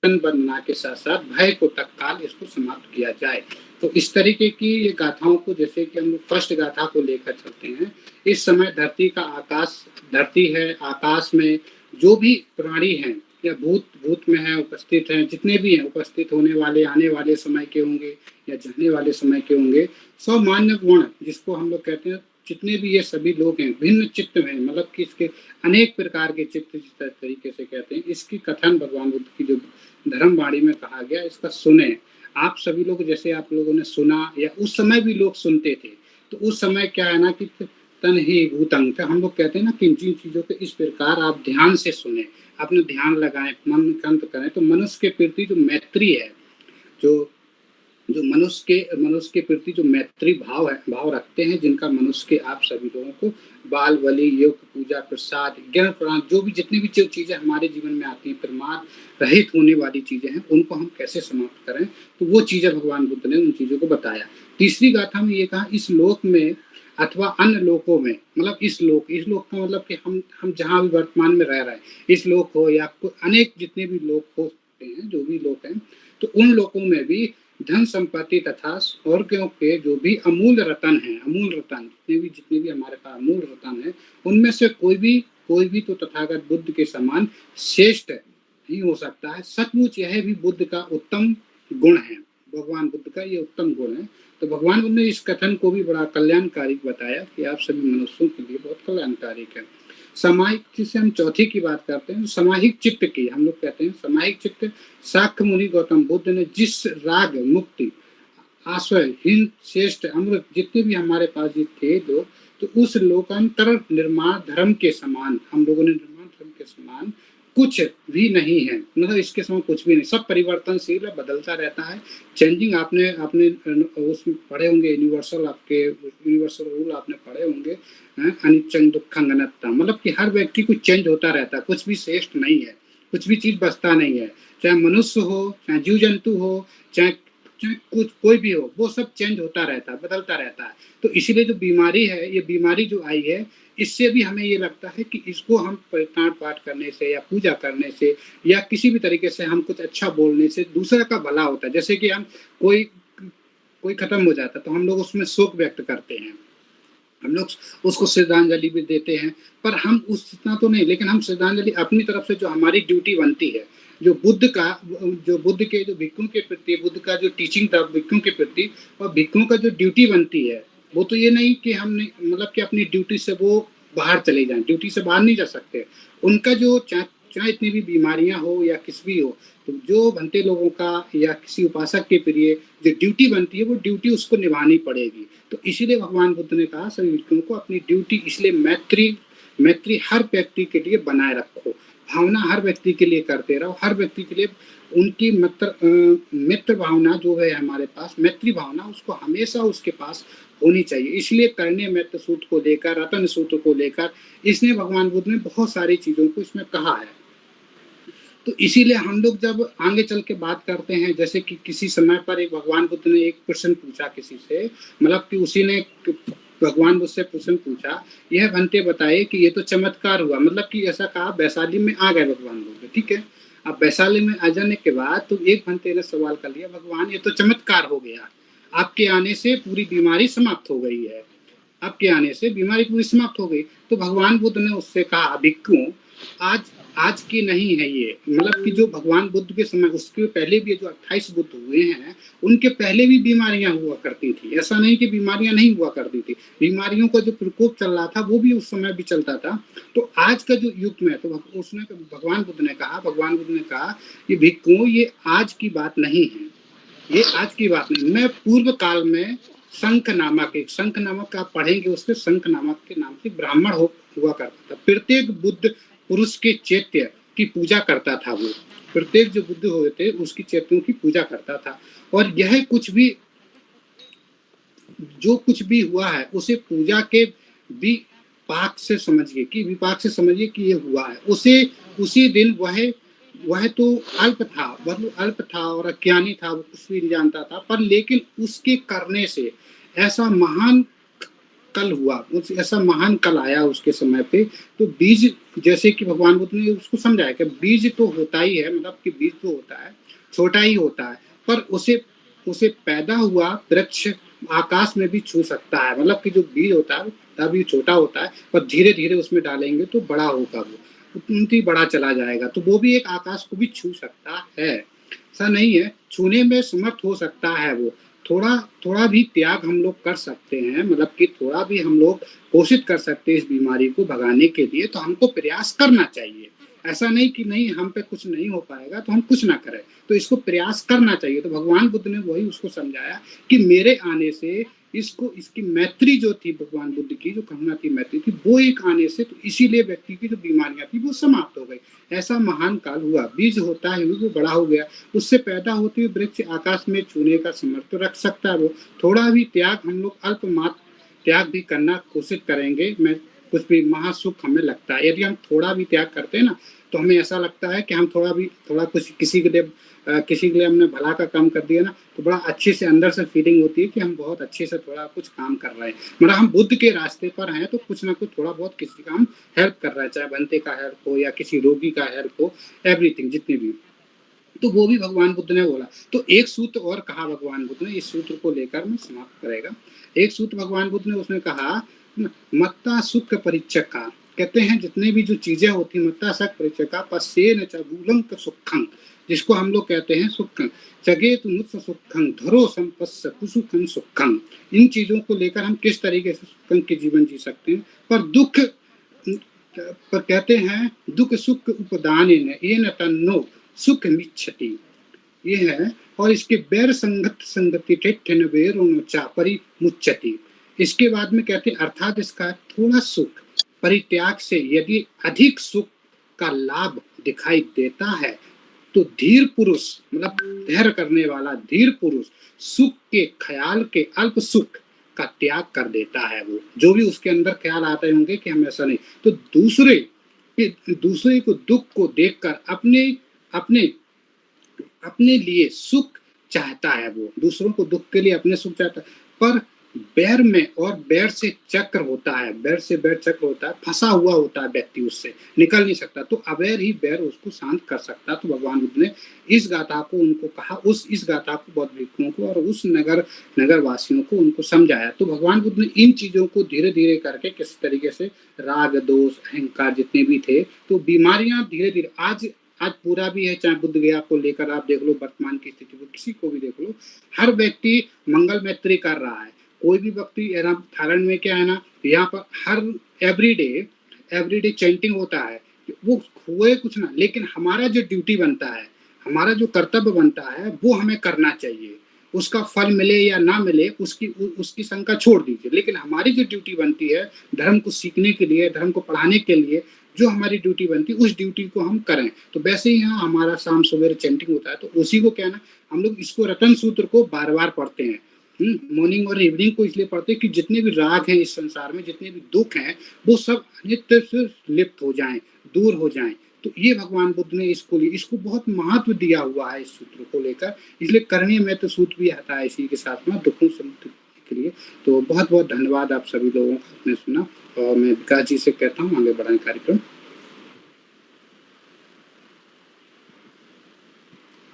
[SPEAKER 3] वंदना के साथ साथ भय को तत्काल इसको समाप्त किया जाए। तो इस तरीके की ये गाथाओं को, जैसे कि हम लोग फर्स्ट गाथा को लेकर चलते हैं। इस समय धरती है, आकाश में जो भी प्राणी हैं या भूत में है उपस्थित हैं, जितने भी हैं उपस्थित होने वाले, आने वाले समय के होंगे या जाने वाले समय के होंगे, सब मान्य गुण जिसको हम लोग कहते हैं जितने भी ये सभी लोग हैं भिन्न चित्त में, मतलब कि इसके अनेक प्रकार के चित्त जिस तरीके से कहते हैं, इसकी कथन भगवान बुद्ध की जो धर्म वाणी में कहा गया, इसका सुने आप सभी लोग। जैसे आप लोगों ने सुना या उस समय भी लोग सुनते थे, तो उस समय क्या है ना कि तन ही भूतंग, तो हम लोग कहते हैं ना कि जिन चीजों को इस प्रकार आप ध्यान से सुने, अपने ध्यान लगाएं, मन कंत करें, तो मनुष्य के प्रति जो मैत्री है, जो मनुष्य के प्रति जो मैत्री भाव रखते हैं, जिनका मनुष्य के आप सभी लोगों को बाल बलि, योग, पूजा, प्रसाद, ज्ञान, प्राण, जो भी जितनी भी जो चीजें हमारे जीवन में आती हैं, प्रमाद रहित होने वाली चीजें हैं, उनको हम कैसे समाप्त करें, तो वो चीजें भगवान बुद्ध ने उन चीजों को बताया। तीसरी गाथा में ये कहा, इस लोक में अथवा अन्य लोकों में, मतलब इस लोक का मतलब कि हम जहाँ भी वर्तमान में रह रहे हैं, इस लोक हो या अनेक जितने भी लोक होते हैं, जो भी लोक हैं, तो उन लोकों में भी धन संपत्ति तथा स्वर्गों के जो भी अमूल रतन है, अमूल रतन जितने भी हमारे पास अमूल रतन है, उनमें से कोई भी तो तथागत बुद्ध के समान श्रेष्ठ ही हो सकता है। सचमुच यह भी बुद्ध का उत्तम गुण है, भगवान बुद्ध का ये उत्तम गुण है। तो भगवान बुद्ध ने इस कथन को भी बड़ा कल्याणकारी बताया कि आप सभी मनुष्यों के लिए बहुत कल्याणकारिक है। सामायिक, जिसे हम चौथी की बात करते हैं, सामायिक चित्त की हम लोग कहते हैं। सामायिक चित्त शाक्य मुनि गौतम बुद्ध ने जिस राग, मुक्ति, आश्रय, हिंद, श्रेष्ठ, अमृत जितने भी हमारे पास थे लोग, तो उस लोकांतर निर्माण धर्म के समान हम लोगों ने निर्माण धर्म के समान कुछ भी नहीं है, मतलब इसके समान कुछ भी नहीं। सब परिवर्तनशील है, बदलता रहता है, चेंजिंग। आपने उसमें पढ़े होंगे यूनिवर्सल रूल आपने पढ़े होंगे, अनिच्चं दुक्खं अनात्मा, मतलब कि हर व्यक्ति को चेंज होता रहता है, कुछ भी श्रेष्ठ नहीं है, कुछ भी चीज बचता नहीं है, चाहे मनुष्य हो, चाहे जीव जंतु हो, चाहे कुछ कोई भी हो, वो सब चेंज होता रहता है, बदलता रहता है। तो इसीलिए जो बीमारी है, ये बीमारी जो आई है, इससे भी हमें ये लगता है कि इसको हम परित्राण पाठ करने से या पूजा करने से या किसी भी तरीके से हम कुछ अच्छा बोलने से दूसरे का भला होता है। जैसे कि हम कोई खत्म हो जाता है तो हम लोग उसमें शोक व्यक्त करते हैं, हम लोग उसको श्रद्धांजलि भी देते हैं, पर हम उस इतना तो नहीं, लेकिन हम श्रद्धांजलि अपनी तरफ से जो हमारी ड्यूटी बनती है, जो बुद्ध के जो भिक्षुओं के प्रति, बुद्ध का जो टीचिंग था भिक्षुओं के प्रति, और भिक्षुओं का जो ड्यूटी बनती है, वो तो ये नहीं कि हमने मतलब कि अपनी ड्यूटी से वो बाहर चले जाएं, ड्यूटी से बाहर नहीं जा सकते। उनका जो चाहे इतनी भी बीमारियां हो या किस भी हो, तो जो भंते लोगों का या किसी उपासक के प्रिय जो ड्यूटी बनती है, वो ड्यूटी उसको निभानी पड़ेगी। तो इसीलिए भगवान बुद्ध ने कहा सभी व्यक्तियों को अपनी ड्यूटी, इसलिए मैत्री हर व्यक्ति के लिए बनाए रखो, भावना हर व्यक्ति के लिए करते रहो, हर व्यक्ति के लिए उनकी मित्र भावना जो है हमारे पास, मैत्री भावना, उसको हमेशा उसके पास होनी चाहिए। इसलिए करने मैत्र सूत्र को लेकर, रतन सूत्र को लेकर, इसने भगवान बुद्ध ने बहुत सारी चीजों को इसमें कहा है। तो इसीलिए हम लोग जब आगे चल के बात करते हैं, जैसे कि किसी समय पर एक भगवान बुद्ध ने एक प्रश्न पूछा किसी से, मतलब कि उसी ने भगवान बुद्ध से प्रश्न पूछा, यह भंते बताए कि ये तो चमत्कार हुआ, मतलब कि ऐसा कहा, वैशाली में आ गए भगवान बुद्ध, ठीक है। अब वैशाली में आ जाने के बाद तो एक भंते ने सवाल कर लिया, भगवान ये तो चमत्कार हो गया, आपके आने से पूरी बीमारी समाप्त हो गई है, आपके आने से बीमारी पूरी समाप्त हो गई। तो भगवान बुद्ध ने उससे कहा, भिक्षु आज की नहीं है ये, मतलब कि जो भगवान बुद्ध के समय, उसके पहले भी जो 28 बुद्ध हुए हैं, उनके पहले भी बीमारियां हुआ करती थी, ऐसा नहीं कि बीमारियां नहीं हुआ करती थी, बीमारियों का जो प्रकोप चल रहा था वो भी उस समय भी चलता था। तो आज का जो युग में, तो उसने भगवान बुद्ध ने कहा ये भिक्षु, ये आज की बात नहीं है, ये आज की बात नहीं। मैं पूर्व काल में शंख नामक आप पढ़ेंगे, उसके शंख नामक के नाम से ब्राह्मण हुआ करता था, प्रत्येक बुद्ध पुरुष के चैत्य की पूजा करता था, वो प्रत्येक जो बुद्ध हुए थे उसकी चैत्यों की पूजा करता था। और यह जो कुछ भी हुआ है, उसे पूजा के विपाक से समझिए कि ये हुआ है। उसी दिन वह तो अल्प था और अज्ञानी था, वो कुछ भी नहीं जानता था, पर लेकिन उसके करने से ऐसा महान कल आया उसके समय पे। तो बीज, जैसे कि भगवान बुद्ध ने उसको समझाया कि बीज तो होता ही है, मतलब कि बीज तो होता है, छोटा ही होता है, पर उसे पैदा हुआ वृक्ष आकाश में भी छू सकता है, मतलब कि जो बीज होता है तभी छोटा होता है, पर धीरे धीरे उसमें डालेंगे तो बड़ा होगा, वो उतनी बड़ा चला जाएगा, तो वो भी एक आकाश को भी छू सकता है, ऐसा नहीं है, छूने में समर्थ हो सकता है वो, थोड़ा थोड़ा भी त्याग हम लोग कर सकते हैं, मतलब कि थोड़ा भी हम लोग कोशिश कर सकते हैं इस बीमारी को भगाने के लिए, तो हमको प्रयास करना चाहिए। ऐसा नहीं कि नहीं हम पे कुछ नहीं हो पाएगा तो हम कुछ ना करें, तो इसको प्रयास करना चाहिए। तो भगवान बुद्ध ने वही उसको समझाया कि मेरे आने से इसको, इसकी मैत्री जो थी भगवान बुद्ध की, जो करुणा की मैत्री थी, वो एक आने से तो इसीलिए व्यक्ति की जो बीमारियां थी वो समाप्त हो गई। ऐसा महान काल हुआ, बीज होता है वो बड़ा हो गया, उससे पैदा होते हुए वृक्ष आकाश में छूने का समर्थ रख सकता है वो। थोड़ा भी त्याग हम लोग अल्प मात्र त्याग भी करना कोशिश करेंगे, मैं कुछ भी महासुख हमें लगता है। यदि हम थोड़ा भी त्याग करते हैं ना, तो हमें ऐसा लगता है कि हम थोड़ा कुछ किसी के लिए हमने भला का काम कर दिया ना, तो बड़ा अच्छे से अंदर से फीलिंग होती है कि हम बहुत अच्छे से थोड़ा कुछ काम कर रहे हैं, मतलब हम बुद्ध के रास्ते पर हैं, तो कुछ ना कुछ थोड़ा बहुत किसी का हम हेल्प कर रहे हैं, चाहे बनते का हेल्प हो या किसी रोगी का हेल्प हो, एवरीथिंग जितने भी। तो वो भी भगवान बुद्ध ने बोला। तो एक सूत्र और कहा भगवान बुद्ध ने, इस सूत्र को लेकर मैं समाप्त करेगा। एक सूत्र भगवान बुद्ध ने उसने कहा, मत्ता सुख परिचका, कहते हैं जितने भी जो चीजें होती हैं, मत्ता सुख परिचका पश्येन च भूलंक सुखं, जिसको हम लोग कहते हैं सुखं, जगेत मुत्स सुखं धरो संपस्स कुसुखं सुखं। इन चीजों को लेकर हम किस तरीके से सुखं के जीवन जी सकते हैं, पर दुख पर कहते हैं दुख सुख उपदान ये न तन्नो सुख मिच्छति, ये है। और इसके बैर संगत संगति ठेठन बेरोचा परिमुच्यति, इसके बाद में कहते हैं अर्थात इसका थोड़ा सुख परित्याग से यदि अधिक सुख का लाभ दिखाई देता है, तो धीर पुरुष, मतलब धैर्य करने वाला धीर पुरुष, सुख के ख्याल के अल्प सुख का त्याग कर देता है। वो जो भी उसके अंदर ख्याल आते होंगे कि हम ऐसा नहीं, तो दूसरे को दुख को देखकर अपने लिए सुख चाहता है, वो दूसरों को दुख के लिए अपने सुख चाहता है, पर बैर में, और बैर से चक्र होता है, बैर से बैर चक्र होता है, फंसा हुआ होता है व्यक्ति, उससे निकल नहीं सकता, तो अवैर ही बैर उसको शांत कर सकता। तो भगवान बुद्ध ने इस गाथा को उनको कहा, इस गाथा को बौद्ध भिक्षुओं को और उस नगर वासियों को उनको समझाया। तो भगवान बुद्ध ने इन चीजों को धीरे धीरे करके किस तरीके से राग दोष अहंकार जितने भी थे, तो बीमारियां धीरे धीरे आज पूरा भी है, चाहे बुद्ध गया को लेकर आप देख लो, वर्तमान की स्थिति को किसी को भी देख लो, हर व्यक्ति मंगल मैत्री कर रहा है। कोई भी व्यक्ति, थाईलैंड में क्या है ना, यहाँ पर हर एवरीडे चैंटिंग होता है, वो हुए कुछ ना, लेकिन हमारा जो ड्यूटी बनता है, हमारा जो कर्तव्य बनता है, वो हमें करना चाहिए। उसका फल मिले या ना मिले उसकी शंका छोड़ दीजिए, लेकिन हमारी जो ड्यूटी बनती है धर्म को सीखने के लिए, धर्म को पढ़ाने के लिए, जो हमारी ड्यूटी बनती है उस ड्यूटी को हम करें। तो वैसे ही यहाँ हमारा शाम सवेरे चैंटिंग होता है, तो उसी को क्या ना, हम लोग इसको रतन सूत्र को बार बार पढ़ते हैं, मॉर्निंग और इवनिंग को इसलिए पढ़ते हैं कि जितने भी राग हैं इस संसार में, जितने भी दुख हैं, वो सब नित्य से लिप्त हो जाएं, दूर हो जाएं। तो ये भगवान बुद्ध ने इसको बहुत महत्व दिया हुआ है इस सूत्र को लेकर, इसलिए करणीय में तो सूत्र भी आता है इसी के साथ में, दुखों से मुक्ति के लिए। तो बहुत बहुत धन्यवाद आप सभी लोगों का, आपने सुना, और मैं विकास जी से कहता हूँ आगे बढ़ाएं कार्यक्रम।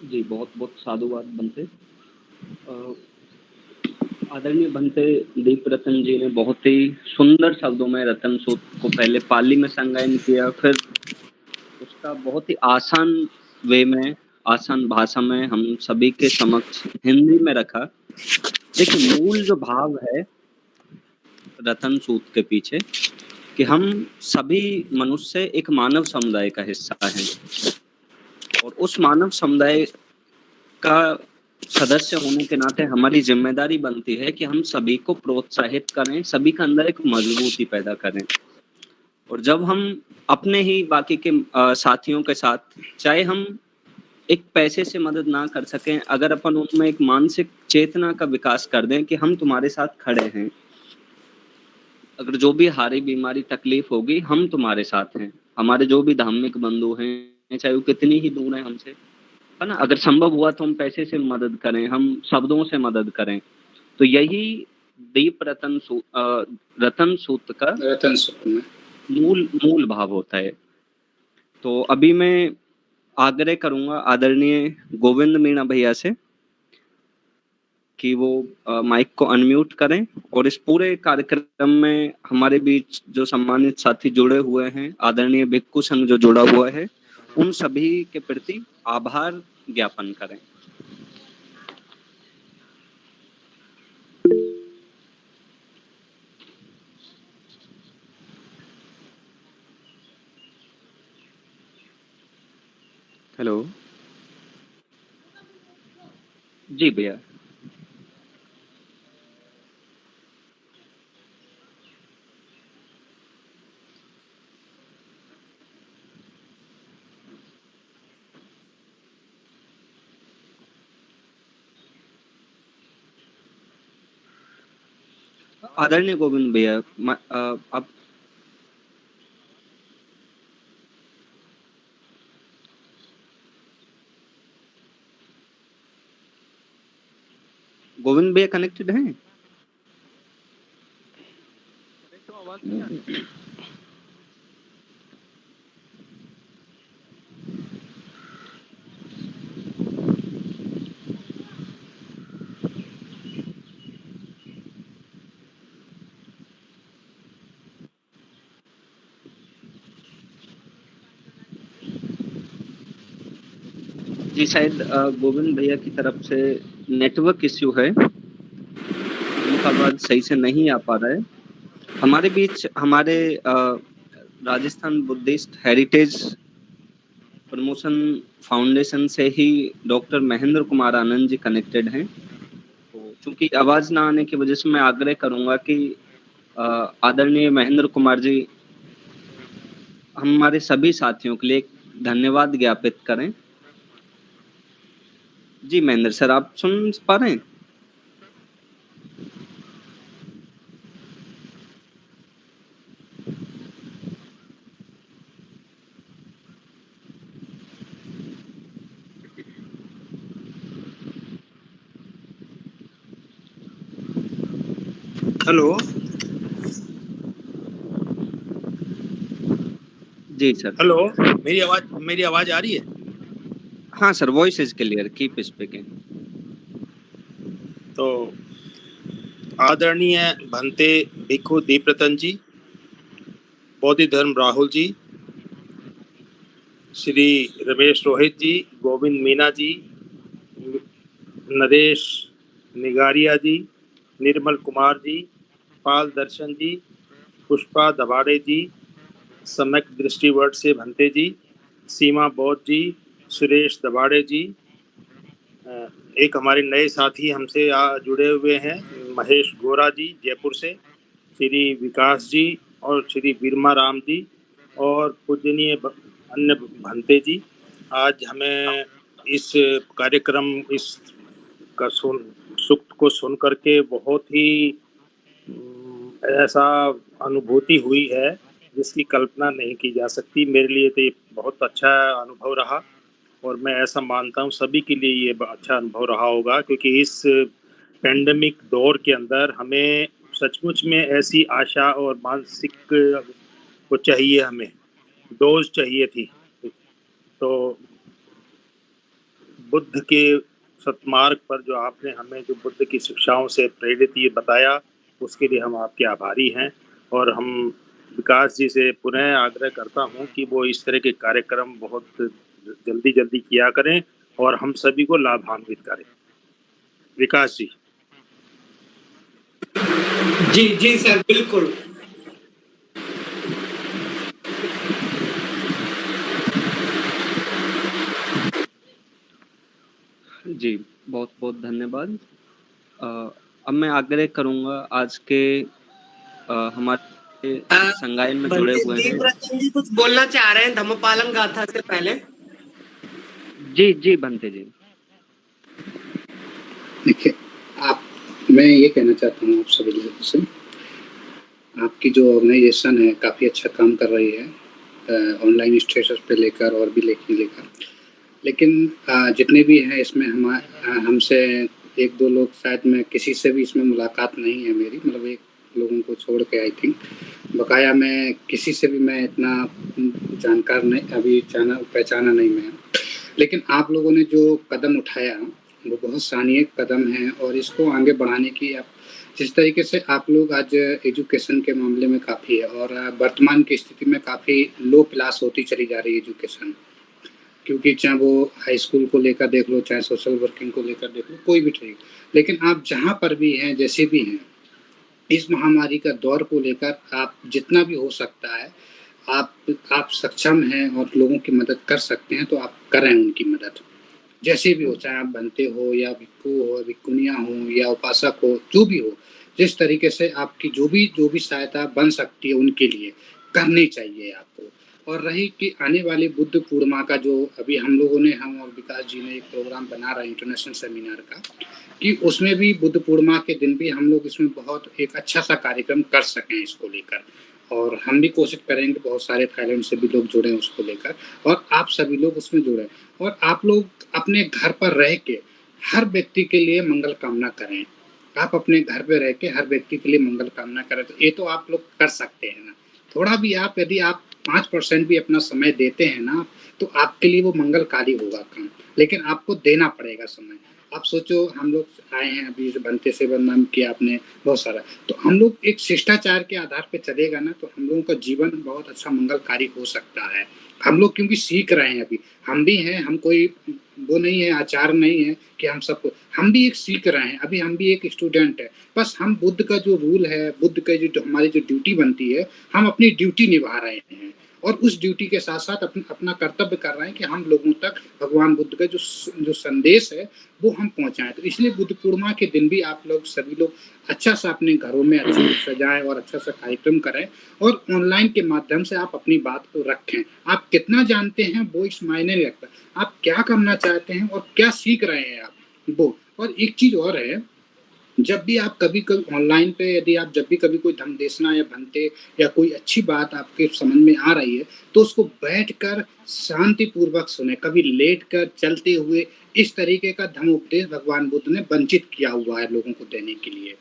[SPEAKER 1] जी बहुत बहुत साधुवाद बनते। आदरणीय बनते दीप रतन जी ने बहुत ही सुंदर शब्दों में रतन सूत्र को पहले पाली में संगायन किया, फिर उसका बहुत ही आसान वे में, आसान भाषा में हम सभी के समक्ष हिंदी में रखा। देखिए मूल जो भाव है रतन सूत्र के पीछे, कि हम सभी मनुष्य एक मानव समुदाय का हिस्सा हैं, और उस मानव समुदाय का सदस्य होने के नाते हमारी जिम्मेदारी बनती है कि हम सभी को प्रोत्साहित करें, सभी के अंदर एक मजबूती पैदा करें। और जब हम अपने ही बाकी के साथियों के साथ, चाहे हम एक पैसे से मदद ना कर सकें, अगर अपन उनमें एक मानसिक चेतना का विकास कर दें कि हम तुम्हारे साथ खड़े हैं, अगर जो भी हारी बीमारी तकलीफ होगी हम तुम्हारे साथ हैं, हमारे जो भी धार्मिक बंधु हैं चाहे वो कितनी ही दूर हैं हमसे, है ना, अगर संभव हुआ तो हम पैसे से मदद करें, हम शब्दों से मदद करें। तो यही दीप रतन सूत्र का मूल भाव होता है। तो अभी मैं आग्रह करूंगा आदरणीय गोविंद मीणा भैया से कि वो माइक को अनम्यूट करें, और इस पूरे कार्यक्रम में हमारे बीच जो सम्मानित साथी जुड़े हुए हैं, आदरणीय भिक्खु संघ जो जुड़ा हुआ है, उन सभी के प्रति आभार ज्ञापन करें।
[SPEAKER 4] हेलो।
[SPEAKER 1] जी भैया। आदरणीय गोविंद भैया, आप गोविंद भैया कनेक्टेड हैं? जी शायद गोविंद भैया की तरफ से नेटवर्क इश्यू है, उनका आवाज सही से नहीं आ पा रहा है। हमारे बीच हमारे Rajasthan Buddhist heritage promotion foundation से ही डॉक्टर महेंद्र कुमार आनंद जी कनेक्टेड हैं। तो चूंकि आवाज ना आने की वजह से मैं आग्रह करूंगा कि आदरणीय महेंद्र कुमार जी हमारे सभी साथियों के लिए एक धन्यवाद ज्ञापित करें। जी महेंद्र सर, आप सुन पा रहे हैं?
[SPEAKER 5] हेलो।
[SPEAKER 1] जी सर।
[SPEAKER 5] हेलो, मेरी आवाज आ रही है?
[SPEAKER 1] हाँ sir, voice is clear, keep speaking.
[SPEAKER 5] तो आदरणीय भंते भिक्खु दीपरतन जी, बोधि धर्म राहुल जी, श्री रमेश रोहित जी, गोविंद मीना जी, नरेश निगारिया जी, निर्मल कुमार जी, पाल दर्शन जी, पुष्पा दबाड़े जी, सम्यक दृष्टि वर्ड से भंते जी, सीमा बौद्ध जी, सुरेश दबाड़े जी, एक हमारे नए साथी हमसे जुड़े हुए हैं महेश गोरा जी जयपुर से, श्री विकास जी और श्री बीरमा राम जी और पूजनीय अन्य भंते जी। आज हमें इस कार्यक्रम इस का सुख को सुन करके बहुत ही ऐसा अनुभूति हुई है जिसकी कल्पना नहीं की जा सकती। मेरे लिए तो ये बहुत अच्छा अनुभव रहा और मैं ऐसा मानता हूँ सभी के लिए ये अच्छा अनुभव रहा होगा, क्योंकि इस पेंडेमिक दौर के अंदर हमें सचमुच में ऐसी आशा और मानसिक को चाहिए, हमें डोज चाहिए थी। तो बुद्ध के सत्मार्ग पर जो आपने हमें जो बुद्ध की शिक्षाओं से प्रेरित ये बताया, उसके लिए हम आपके आभारी हैं। और हम विकास जी से पुनः आग्रह करता हूँ कि वो इस तरह के कार्यक्रम बहुत जल्दी जल्दी किया करें और हम सभी को लाभान्वित करें। विकास जी।
[SPEAKER 2] जी जी सर, बिल्कुल।
[SPEAKER 1] जी बहुत बहुत धन्यवाद। अब मैं आग्रह करूंगा आज के हमारे संगायन में जुड़े हुए हैं।
[SPEAKER 2] जी कुछ बोलना चाह रहे हैं धम्मपालन गाथा से पहले।
[SPEAKER 1] जी जी भंते जी।
[SPEAKER 3] देखिए, मैं ये कहना चाहता हूँ आप सभी लोगों से, आपकी जो ऑर्गेनाइजेशन है काफ़ी अच्छा काम कर रही है ऑनलाइन स्टेटस पे लेकर और भी लेकर, लेकिन जितने भी हैं इसमें हमसे एक दो लोग, शायद मैं किसी से भी इसमें मुलाकात नहीं है मेरी, मतलब एक लोगों को छोड़ के आई थिंक, बकाया मैं किसी से भी मैं इतना जानकार नहीं, अभी पहचाना नहीं मैं। लेकिन आप लोगों ने जो कदम उठाया वो बहुत सराहनीय कदम है और इसको आगे बढ़ाने की आप जिस तरीके से आप लोग आज एजुकेशन के मामले में काफ़ी है और वर्तमान की स्थिति में काफ़ी लो क्लास होती चली जा रही है एजुकेशन, क्योंकि चाहे वो हाई स्कूल को लेकर देख लो, चाहे सोशल वर्किंग को लेकर देख लो, कोई भी ठीक, लेकिन आप जहाँ पर भी हैं, जैसे भी हैं, इस महामारी का दौर को लेकर आप जितना भी हो सकता है आप सक्षम हैं और लोगों की मदद कर सकते हैं तो आप करें उनकी मदद, जैसे भी हो, चाहे आप बनते हो या भिक्खु हो, भिक्खुनियाँ हो या उपासक हो, जो भी हो, जिस तरीके से आपकी जो भी सहायता बन सकती है उनके लिए करनी चाहिए आपको। और रही कि आने वाली बुद्ध पूर्णिमा का जो अभी हम और विकास जी ने एक प्रोग्राम बना रहे हैं इंटरनेशनल सेमिनार का, कि उसमें भी बुद्ध पूर्णिमा के दिन भी हम लोग इसमें बहुत एक अच्छा सा कार्यक्रम कर सकें इसको लेकर, और हम भी कोशिश करेंगे बहुत सारे थाईलैंड से भी लोग जुड़े उसको लेकर, और आप सभी लोग उसमें जुड़े, और आप लोग अपने घर पर रह के हर व्यक्ति के लिए मंगल कामना करें। आप अपने घर पे रह के हर व्यक्ति के लिए मंगल कामना करें, तो ये तो आप लोग कर सकते हैं ना। थोड़ा भी आप यदि आप 5% भी अपना समय देते हैं ना, तो आपके लिए वो मंगलकारी होगा काम, लेकिन आपको देना पड़ेगा समय। आप सोचो, हम लोग आए हैं अभी बनते से बदनाम किया आपने बहुत सारा, तो हम लोग एक शिष्टाचार के आधार पे चलेगा ना, तो हम लोगों का जीवन बहुत अच्छा मंगलकारी हो सकता है। हम लोग क्योंकि सीख रहे हैं अभी, हम भी हैं, हम कोई वो नहीं है, आचार नहीं है कि हम सबको, हम भी एक सीख रहे हैं अभी, हम भी एक स्टूडेंट है। बस हम बुद्ध का जो रूल है, बुद्ध का जो हमारी जो ड्यूटी बनती है, हम अपनी ड्यूटी निभा रहे हैं, और उस ड्यूटी के साथ साथ अपना कर्तव्य कर रहे हैं कि हम लोगों तक भगवान बुद्ध का जो संदेश है वो हम पहुंचाएं। तो इसलिए बुद्ध पूर्णिमा के दिन भी आप लोग सभी लोग अच्छा सा अपने घरों में अच्छे से सजाएं और अच्छा सा कार्यक्रम करें, और ऑनलाइन के माध्यम से आप अपनी बात को रखें। आप कितना जानते हैं वो इस मायने नहीं रखता, आप क्या करना चाहते हैं और क्या सीख रहे हैं आप वो। और एक चीज और है, जब भी आप कभी ऑनलाइन पे यदि आप जब भी कभी कोई धम्मदेशना या भंते या कोई अच्छी बात आपके समझ में आ रही है, तो उसको बैठकर शांतिपूर्वक सुने, कभी लेटकर चलते हुए। इस तरीके का धम्म उपदेश भगवान बुद्ध ने वंचित किया हुआ है लोगों को देने के लिए।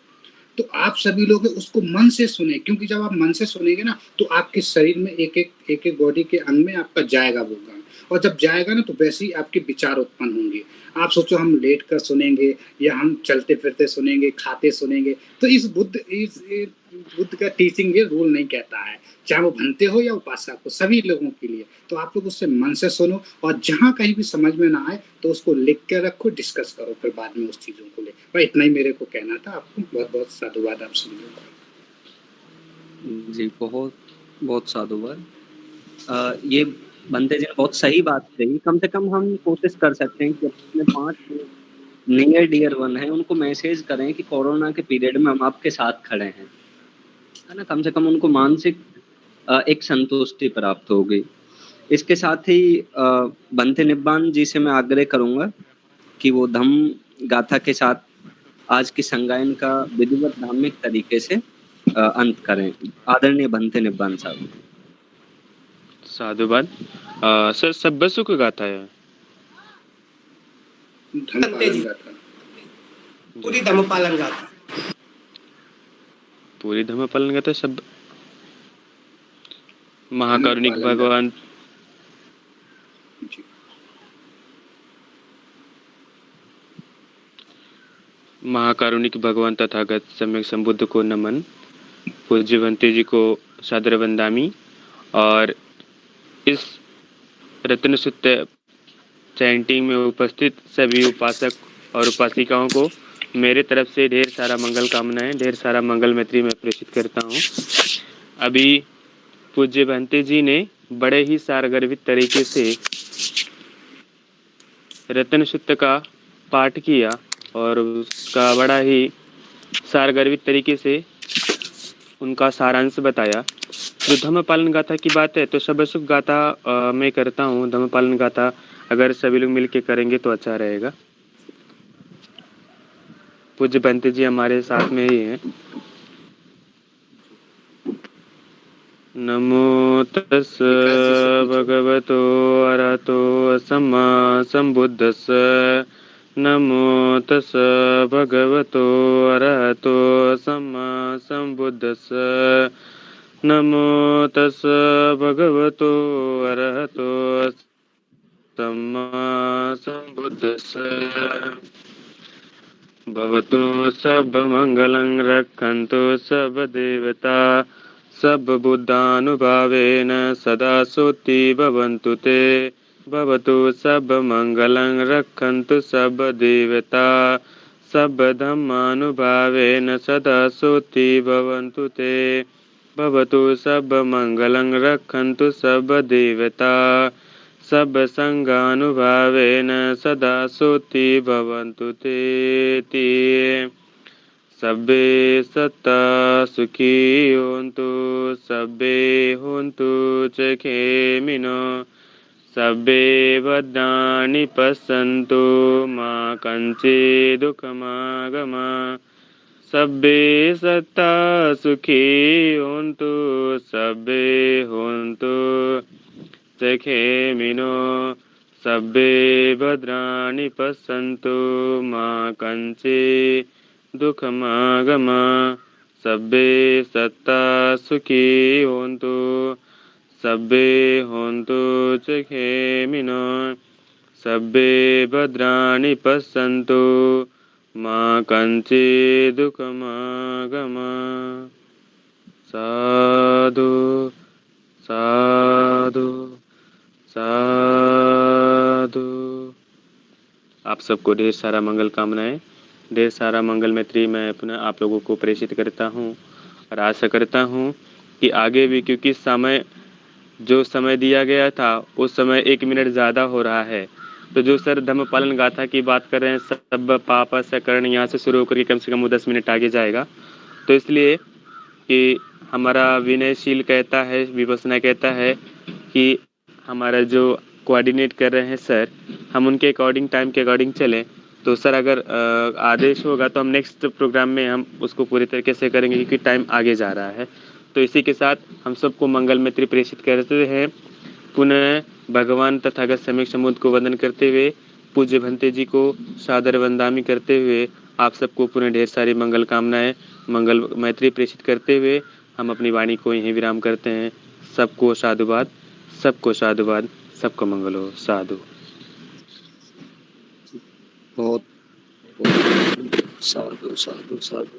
[SPEAKER 3] तो आप सभी लोग उसको मन से सुने, क्योंकि जब आप मन से सुनेंगे ना, तो आपके शरीर में एक एक बॉडी के अंग में आपका जाएगा वो गान, और जब जाएगा ना तो वैसे ही आपके विचार उत्पन्न होंगे। आप सोचो, हम लेट कर सुनेंगे या हम चलते फिरते सुनेंगे, खाते सुनेंगे, तो इस बुद्ध का टीचिंग ये रूल नहीं कहता है, चाहे वो भंते हो या उपासक हो, सभी लोगों के लिए। तो आप लोग उससे मन से सुनो, और जहाँ कहीं भी समझ में ना आए तो उसको लिख के रखो, डिस्कस करो फिर बाद में उस चीज़ों को ले। भाई इतना ही मेरे को कहना था आपको। बहुत बहुत साधुवाद आप सभी लोगों को।
[SPEAKER 1] जी, बहुत बहुत साधुवाद। ये बंदे जी ने बहुत सही बात कही। कम से कम हम कोशिश कर सकते हैं कि अपने 5 नियर डियर वन है उनको मैसेज करें कि कोरोना के पीरियड में हम आपके साथ खड़े हैं, है ना। कम से कम उनको मानसिक एक संतुष्टि प्राप्त होगी। इसके साथ ही बंते निब्बान जी से मैं आग्रह करूंगा कि वो धम्म गाथा के साथ आज की संगायन का विधिवत धार्मिक तरीके से अंत करें। आदरणीय बंते निब्बान साहब।
[SPEAKER 4] साधुवाद। सर सब बसों को गाथा है
[SPEAKER 3] धम्मपालन गाथा,
[SPEAKER 2] पूरी धम्मपालन गाथा,
[SPEAKER 4] पूरी धम्मपालन गाथा सब महाकारुणिक भगवान महाकारुणिक भगवान तथागत सम्यक संबुद्ध को नमन। पूज्य भंते जी को सादर वंदामी। और इस रत्न सूत्र चैंटिंग में उपस्थित सभी उपासक और उपासिकाओं को मेरे तरफ से ढेर सारा मंगल कामनाएं, ढेर सारा मंगल मैत्री मैं प्रेषित करता हूँ। अभी पूज्य भंते जी ने बड़े ही सारगर्भित तरीके से रत्न सूत्र का पाठ किया और उसका बड़ा ही सारगर्भित तरीके से उनका सारांश बताया। जो धम्मपालन गाथा की बात है तो सब सुख गाथा मैं करता हूँ। धम्मपालन गाथा अगर सभी लोग मिलके करेंगे तो अच्छा रहेगा। पूज्य बंते जी हमारे साथ में ही हैं। नमो तस् भगवतो अरहतो सम्मा संबुद्धस्स। नमो तस् भगवतो अरहतो सम्मा संबुद्धस्स। नमो तस् भगवतो अरहतो सम्मा संबुद्धस्स। भवतु सब मंगलं रक्षन्तु सब देवता सब बुद्धानुभावेन सदा सोति भवन्तु ते। भवतु सब मंगलं रक्षन्तु सब देवता सब धम्मानुभावेन सदा सोति भवन्तु ते। भवतु सब मंगलं रक्षन्तु सब देवता सब संगानुभावेन सदा सोति भवन्तु ते सबे सत्ता सुखी होन्तु सबे होन्तु च खेमिनो सबे भद्राणि पश्यन्तु मा कञ्चित् दुःखमागमः सबे सत्ता सुखी होन्तु सबे होन्तु च खेमिनो सबे भद्राणि पश्यन्तु मा कञ्चित् दुःखमागमः सबे सत्ता सुखी होन्तु सबे होन्तु च खेमिनो सबे भद्राणि पश्यन्तु मा कञ्चित् दुःखमागमः। साधु साधु साधु। आप सबको ढेर सारा मंगल कामनाएं, ढेर सारा मंगल मैत्री मैं पुनः आप लोगों को प्रेषित करता हूँ और आशा करता हूँ कि आगे भी, क्योंकि जो समय दिया गया था उस समय 1 मिनट ज़्यादा हो रहा है, तो जो सर धम्म पालन गाथा की बात कर रहे हैं, सब पाप से करण यहाँ से शुरू होकर के कम से कम 10 मिनट आगे जाएगा। तो इसलिए कि हमारा विनयशील कहता है, विपसना कहता है कि हमारा जो कोऑर्डिनेट कर रहे हैं सर, हम उनके अकॉर्डिंग टाइम के अकॉर्डिंग चलें। तो सर अगर आदेश होगा तो हम नेक्स्ट प्रोग्राम में हम उसको पूरी तरीके से करेंगे, क्योंकि टाइम आगे जा रहा है। तो इसी के साथ हम सबको मंगल मैत्री प्रेषित करते हैं। पुनः भगवान तथागत सम्यक समुद्र को वंदन करते हुए, पूज्य भंते जी को सादर वंदामी करते हुए, आप सबको पुनः ढेर सारी मंगल कामनाएं, मंगल मैत्री प्रेषित करते हुए हम अपनी वाणी को यहीं विराम करते हैं। सबको साधुवाद, सबको साधुवाद, सबको मंगल हो। साधु।
[SPEAKER 1] बहुत साधु साधु साधु।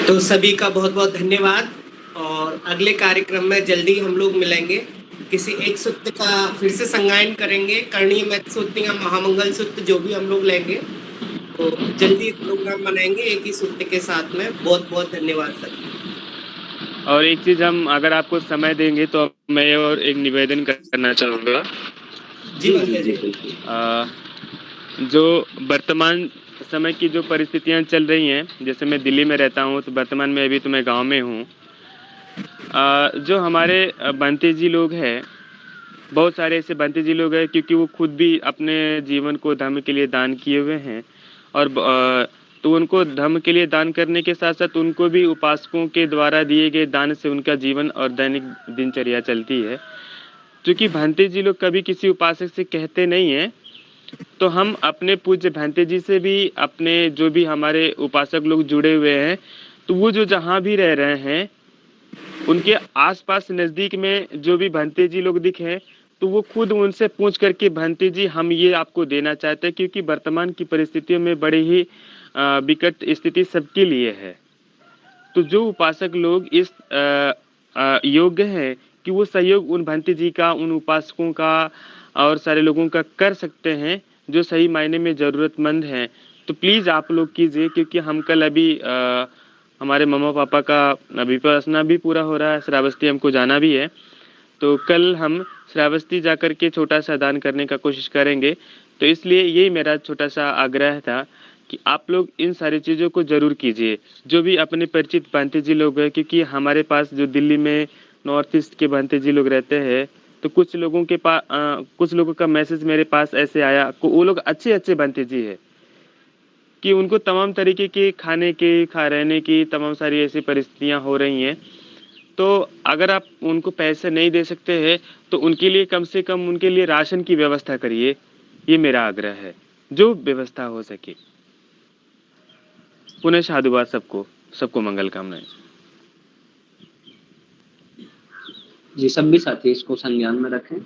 [SPEAKER 2] तो सभी का बहुत बहुत धन्यवाद, और अगले कार्यक्रम में जल्दी हम लोग मिलेंगे। किसी एक सूत्र का फिर से संगायन करेंगे, करणीय महत्व सूत्र या महामंगल सूत्र जो भी हम लोग लेंगे, तो जल्दी प्रोग्राम बनाएंगे एक ही सूत्र के साथ में। बहुत बहुत धन्यवाद सर।
[SPEAKER 4] और एक चीज़, हम अगर आपको समय देंगे तो मैं और एक निवेदन करना चाहूँगा।
[SPEAKER 2] जी जी।
[SPEAKER 4] जो वर्तमान समय की जो परिस्थितियां चल रही हैं, जैसे मैं दिल्ली में रहता हूं, तो वर्तमान में अभी तो मैं गांव में हूं। जो हमारे बंते जी लोग हैं, बहुत सारे ऐसे बंते जी लोग हैं, क्योंकि वो खुद भी अपने जीवन को धर्म के लिए दान किए हुए हैं, और तो उनको धर्म के लिए दान करने के साथ साथ उनको भी उपासकों के द्वारा दिए गए दान से उनका जीवन और दैनिक दिनचर्या चलती है। क्योंकि भंते जी लोग कभी किसी उपासक से कहते नहीं हैं, तो हम अपने पूज्य भंते जी से भी, अपने जो भी हमारे उपासक लोग जुड़े हुए हैं, तो वो जो जहाँ भी रह रहे हैं उनके आसपास नज़दीक में जो भी भंते जी लोग दिखे, तो वो खुद उनसे पूछ करके, भंते जी हम ये आपको देना चाहते हैं, क्योंकि वर्तमान की परिस्थितियों में बड़ी ही विकट स्थिति सबके लिए है। तो जो उपासक लोग इस योग्य हैं कि वो सहयोग उन भंते जी का, उन उपासकों का और सारे लोगों का कर सकते हैं जो सही मायने में ज़रूरतमंद हैं, तो प्लीज़ आप लोग कीजिए। क्योंकि हम कल अभी हमारे मम्मा पापा का विपसना भी पूरा हो रहा है, श्रावस्ती हमको जाना भी है, तो कल हम श्रावस्ती जाकर के छोटा सा दान करने का कोशिश करेंगे। तो इसलिए यही मेरा छोटा सा आग्रह था कि आप लोग इन सारी चीज़ों को ज़रूर कीजिए, जो भी अपने परिचित भंते जी लोग हैं। क्योंकि हमारे पास जो दिल्ली में नॉर्थ ईस्ट के भंते जी लोग रहते हैं, तो कुछ लोगों के पास कुछ लोगों का मैसेज मेरे पास ऐसे आया, वो लोग अच्छे भंते जी है कि उनको तमाम तरीके के खाने के, रहने की तमाम सारी ऐसी परिस्थितियां हो रही हैं। तो अगर आप उनको पैसे नहीं दे सकते हैं, तो उनके लिए कम से कम उनके लिए राशन की व्यवस्था करिए। ये मेरा आग्रह है, जो व्यवस्था हो सके। पुनः साधुवाद सबको, सबको मंगल कामनाएं।
[SPEAKER 1] जी, सभी साथी इसको संज्ञान में रखें।